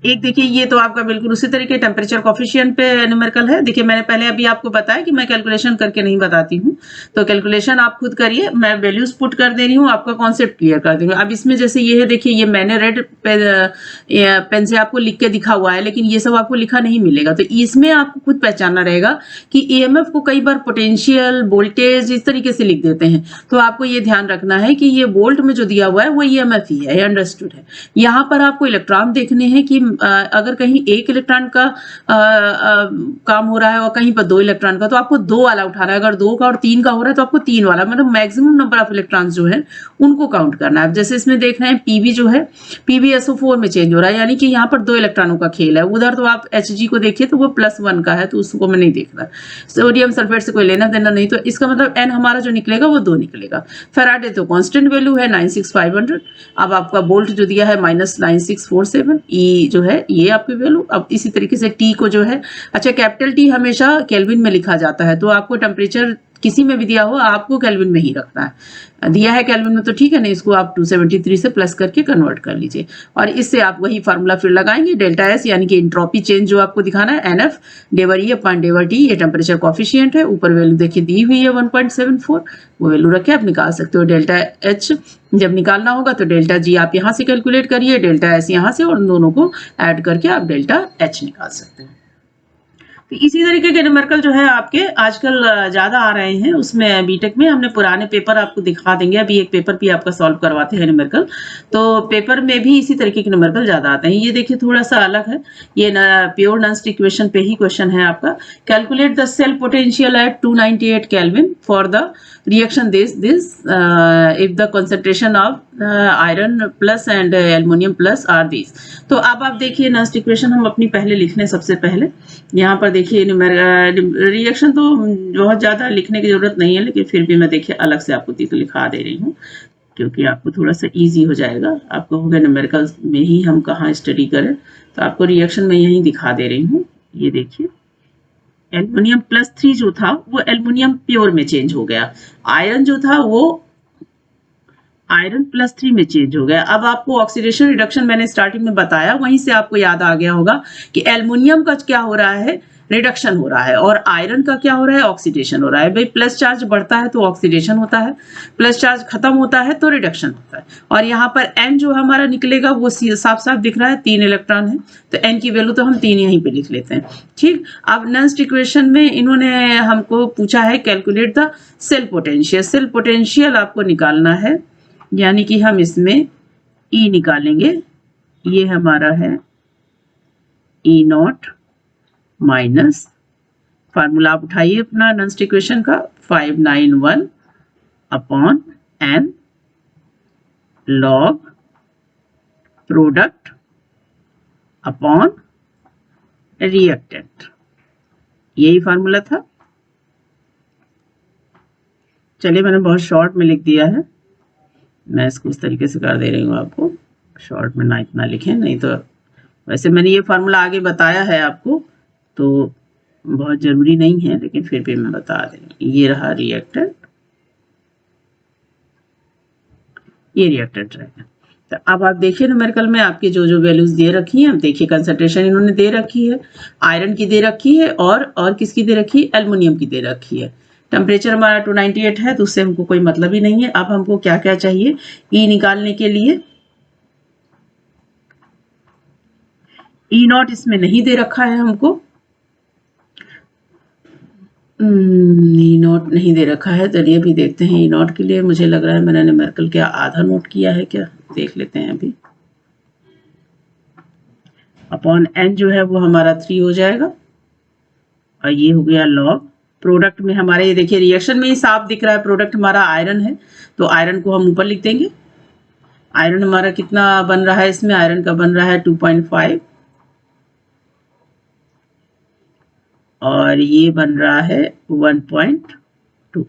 एक देखिए ये तो आपका बिल्कुल उसी तरीके टेम्परेचर कॉफिशिएंट पे न्यूमेरिकल है। देखिए मैंने पहले अभी आपको बताया कि मैं कैलकुलेशन करके नहीं बताती हूँ, तो कैलकुलेशन आप खुद करिए, मैं वैल्यूज पुट कर दे रही हूँ, आपका कॉन्सेप्ट क्लियर कर दूंगी। अब इसमें जैसे ये है, देखिए ये मैंने रेड पेन से आपको लिख के दिखा हुआ है, लेकिन ये सब आपको लिखा नहीं मिलेगा, तो इसमें आपको खुद पहचानना रहेगा कि ईएमएफ को कई बार पोटेंशियल, वोल्टेज इस तरीके से लिख देते हैं, तो आपको ये ध्यान रखना है कि ये वोल्ट में जो दिया हुआ है वो ईएमएफ ही है, अंडरस्टूड है। यहाँ पर आपको इलेक्ट्रॉन देखने हैं कि अगर कहीं एक इलेक्ट्रॉन का काम हो रहा है और कहीं पर 2 इलेक्ट्रॉन का, तो आपको 2 वाला उठाना है। अगर 2 का और 3 का हो रहा है तो आपको 3 वाला, मतलब मैक्सिमम नंबर ऑफ इलेक्ट्रॉन्स जो है उनको काउंट करना है। जैसे इसमें देख रहे हैं पीबी जो है PbSO4 में चेंज हो रहा है, यानी कि यहाँ पर 2 इलेक्ट्रॉनों का खेल है। उधर तो आप Hg को देखिए तो वो +1 का है, तो उसको मैं नहीं देख रहा। सोडियम सल्फेट से कोई लेना देना नहीं, तो इसका मतलब n हमारा जो निकलेगा वो 2 निकलेगा। फेराडे तो कांस्टेंट वैल्यू है 96500। अब आपका वोल्ट जो दिया है -9647, ई जो है ये आपकी वैल्यू। अब इसी तरीके से टी को जो है, अच्छा कैपिटल टी हमेशा केल्विन में लिखा जाता है, तो आपको टेम्परेचर किसी में भी दिया हो आपको केल्विन में ही रखना है। दिया है केल्विन में तो ठीक है, नहीं इसको आप 273 से प्लस करके कन्वर्ट कर लीजिए, और इससे आप वही फार्मूला फिर लगाएंगे, डेल्टा एस यानी कि इंट्रोपी चेंज जो आपको दिखाना है, एनएफ डेवर ई अपॉन डेवर टी, ये टेम्परेचर कॉफिशिएंट है। ऊपर वैल्यू देखिए दी हुई है 1.74, वो वैल्यू रख के आप निकाल सकते हो। डेल्टा एच जब निकालना होगा तो डेल्टा जी आप यहाँ से कैलकुलेट करिए, डेल्टा एस यहाँ से, और उन दोनों को ऐड करके आप डेल्टा एच निकाल सकते हैं। तो इसी तरीके के न्यूमेरिकल जो है आपके आजकल ज़्यादा आ रहे हैं। उसमें बीटेक में हमने पुराने पेपर आपको दिखा देंगे, अभी एक पेपर भी आपका सॉल्व करवाते हैं न्यूमेरिकल, तो पेपर में भी इसी तरीके के न्यूमेरिकल ज़्यादा आते हैं। ये देखिए थोड़ा सा अलग है, ये प्योर नॉन स्टिक इक्वेशन पे ही क्वेश्चन है आपका। Calculate the cell potential at 298 kelvin for the reaction this if the concentration of iron plus and aluminium plus are this. तो अब आप देखिए नॉन स्टिक इक्वेशन हम अपनी पहले लिख लें। सबसे पहले यहाँ पर देखिए रिएक्शन तो बहुत ज़्यादा लिखने की ज़रूरत नहीं है, लेकिन फिर भी मैं देखिए अलग से आपको लिखा दे रही हूँ, क्योंकि आपको थोड़ा सा इजी हो जाएगा। आप कहोगे न्यूमेरिकल में ही हम कहाँ स्टडी करें, तो आपको रिएक्शन में यहीं दिखा दे रही हूँ। ये देखिए एल्युमिनियम +3 जो था वो एल्युमिनियम प्योर में चेंज हो गया, आयरन जो था वो आयरन +3 में चेंज हो गया। अब आपको ऑक्सीडेशन रिडक्शन मैंने स्टार्टिंग में बताया, वहीं से आपको याद आ गया होगा कि एल्युमिनियम का क्या हो रहा है, रिडक्शन हो रहा है, और आयरन का क्या हो रहा है, ऑक्सीडेशन हो रहा है। भाई प्लस चार्ज बढ़ता है तो ऑक्सीडेशन होता है, प्लस चार्ज खत्म होता है तो रिडक्शन होता है। और यहाँ पर n जो हमारा निकलेगा वो साफ साफ दिख रहा है, 3 इलेक्ट्रॉन है, तो n की वैल्यू तो हम 3 यहीं पे लिख लेते हैं। ठीक, अब नेक्स्ट इक्वेशन में इन्होंने हमको पूछा है calculate the cell potential. Cell potential आपको निकालना है, यानी कि हम इसमें E निकालेंगे, ये हमारा है E0 माइनस, फार्मूला आप उठाइए अपना नॉन इक्वेशन का, 591 upon n log product upon reactant, यही फार्मूला था। चलिए मैंने बहुत शॉर्ट में लिख दिया है, मैं इसको इस तरीके से कर दे रही हूँ आपको, शॉर्ट में ना इतना लिखें, नहीं तो वैसे मैंने ये फार्मूला आगे बताया है आपको, तो बहुत ज़रूरी नहीं है, लेकिन फिर भी मैं बता दे रही हूँ। ये रहा रिएक्टेंट, ये रिएक्टेंट रहेगा। तो अब आप देखिए न्यूमेरिकल में आपकी जो जो वैल्यूज दे रखी हैं, अब देखिए कंसंट्रेशन इन्होंने दे रखी है, आयरन की दे रखी है, और किसकी दे रखी है, एल्युमिनियम की दे रखी है। टेम्परेचर हमारा 298 है, तो उससे हमको कोई मतलब ही नहीं है। अब हमको क्या क्या चाहिए ई निकालने के लिए, E0 इसमें नहीं दे रखा है हमको, E0 नहीं दे रखा है। चलिए अभी देखते हैं E0 के लिए, मुझे लग रहा है मैंने न्यूमेरिकल क्या आधा नोट किया है क्या, देख लेते हैं अभी। अपॉन n जो है वो हमारा 3 हो जाएगा, और ये हो गया लॉग प्रोडक्ट में हमारे, ये देखिए रिएक्शन में ही साफ दिख रहा है प्रोडक्ट हमारा आयरन है, तो आयरन को हम ऊपर लिख देंगे। आयरन हमारा कितना बन रहा है, इसमें आयरन का बन रहा है 2.5, और ये बन रहा है 1.2।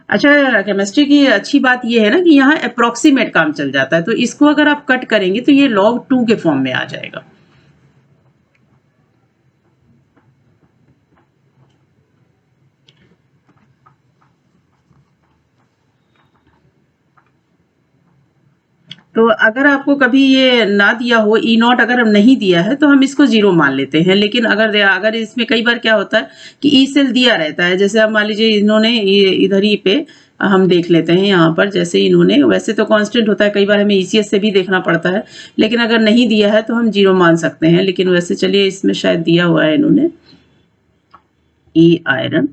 अच्छा केमिस्ट्री की अच्छी बात ये है ना कि यहाँ अप्रोक्सीमेट काम चल जाता है, तो इसको अगर आप कट करेंगे तो ये log 2 के फॉर्म में आ जाएगा। तो अगर आपको कभी ये ना दिया हो ई नॉट, अगर हम नहीं दिया है तो हम इसको 0 मान लेते हैं। लेकिन अगर इसमें कई बार क्या होता है कि ई सेल दिया रहता है, जैसे अब मान लीजिए इन्होंने इधर ही पे हम देख लेते हैं यहाँ पर, जैसे इन्होंने वैसे तो कांस्टेंट होता है, कई बार हमें ईसीएस से भी देखना पड़ता है, लेकिन अगर नहीं दिया है तो हम 0 मान सकते हैं। लेकिन वैसे चलिए इसमें शायद दिया हुआ है इन्होंने ई आयरन,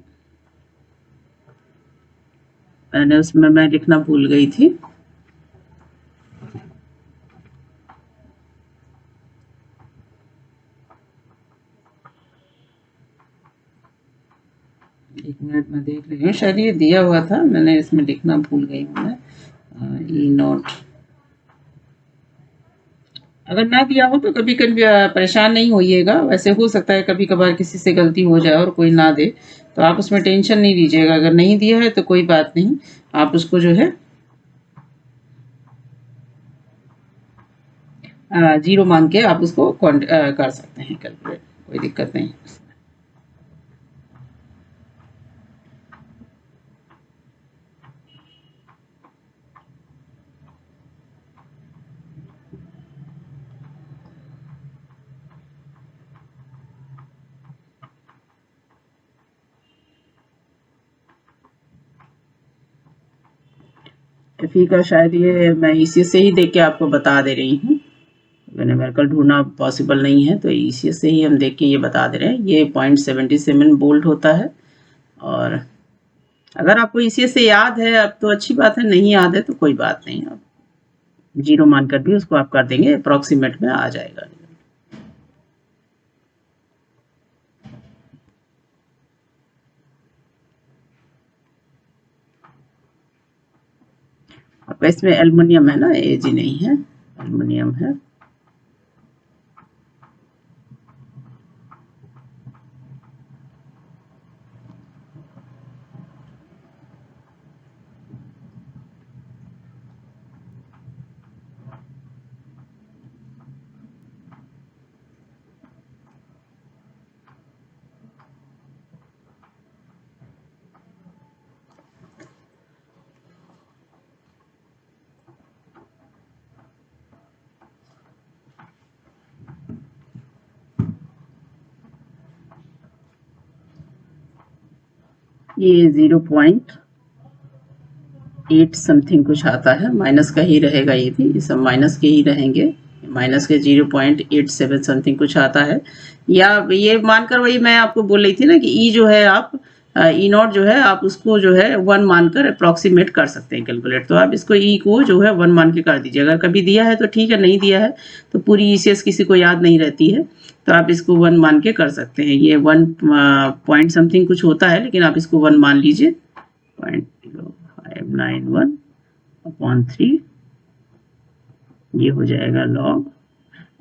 मैंने उसमें मैं लिखना भूल गई थी। एक मिनट में देख रही हूँ, शायद ये दिया हुआ था, मैंने इसमें लिखना भूल गई हूँ मैं। ई नॉट अगर ना दिया हो तो कभी कभी परेशान नहीं होइएगा। वैसे हो सकता है कभी कभार किसी से गलती हो जाए और कोई ना दे, तो आप उसमें टेंशन नहीं लीजिएगा। अगर नहीं दिया है तो कोई बात नहीं, आप उसको जो है 0 मान के आप उसको कर सकते हैं कैलकुलेट, कोई दिक्कत नहीं। एफी का शायद ये मैं इसी से ही देख के आपको बता दे रही हूँ, न्यूमेरिकल ढूंढना पॉसिबल नहीं है तो इसी से ही हम देख के ये बता दे रहे हैं। ये 0.77 वोल्ट होता है। और अगर आपको इसी से याद है अब तो अच्छी बात है, नहीं याद है तो कोई बात नहीं, आप 0 मानकर भी उसको आप कर देंगे, अप्रोक्सीमेट में आ जाएगा। आपका इसमें एल्युमिनियम है ना, एजी नहीं है, एल्युमिनियम है। ये 0.8 समथिंग कुछ आता है, माइनस का ही रहेगा, ये सब माइनस के ही रहेंगे, माइनस के 0.87 समथिंग कुछ आता है। या ये मानकर वही मैं आपको बोल रही थी ना कि ई जो है आप ई नॉट जो है आप उसको जो है 1 मानकर अप्रॉक्सीमेट कर सकते हैं कैलकुलेट। तो आप इसको ई को जो है 1 मान के कर दीजिए। अगर कभी दिया है तो ठीक है, नहीं दिया है तो पूरी ईसीएस किसी को याद नहीं रहती है, तो आप इसको 1 मान के कर सकते हैं। ये 1 पॉइंट समथिंग कुछ होता है, लेकिन आप इसको 1 मान लीजिए। 0.0591/3 ये हो जाएगा लॉग।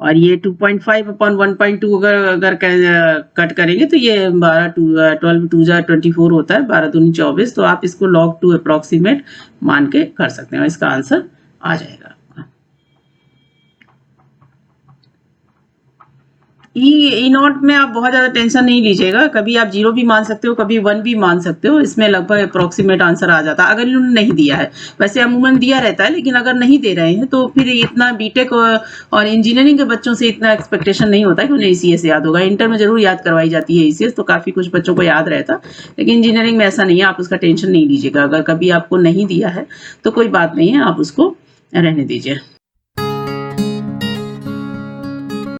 और ये 2.5/1.2 अगर कट करेंगे तो ये 12 2 24 होता है, 12 दूनी 24। तो आप इसको log 2 अप्रोक्सीमेट मान के कर सकते हैं और इसका आंसर आ जाएगा। ई नॉट में आप बहुत ज़्यादा टेंशन नहीं लीजिएगा, कभी आप 0 भी मान सकते हो, कभी 1 भी मान सकते हो, इसमें लगभग अप्रोक्सीमेट आंसर आ जाता है अगर इन्होंने नहीं दिया है। वैसे अमूमन दिया रहता है, लेकिन अगर नहीं दे रहे हैं तो फिर इतना बीटेक और इंजीनियरिंग के बच्चों से इतना एक्सपेक्टेशन नहीं होता कि उन्हें ईसीएस याद होगा। इंटर में जरूर याद करवाई जाती है ईसीएस, तो काफ़ी कुछ बच्चों को याद रहता, लेकिन इंजीनियरिंग में ऐसा नहीं है, आप उसका टेंशन नहीं लीजिएगा। अगर कभी आपको नहीं दिया है तो कोई बात नहीं है, आप उसको रहने दीजिए।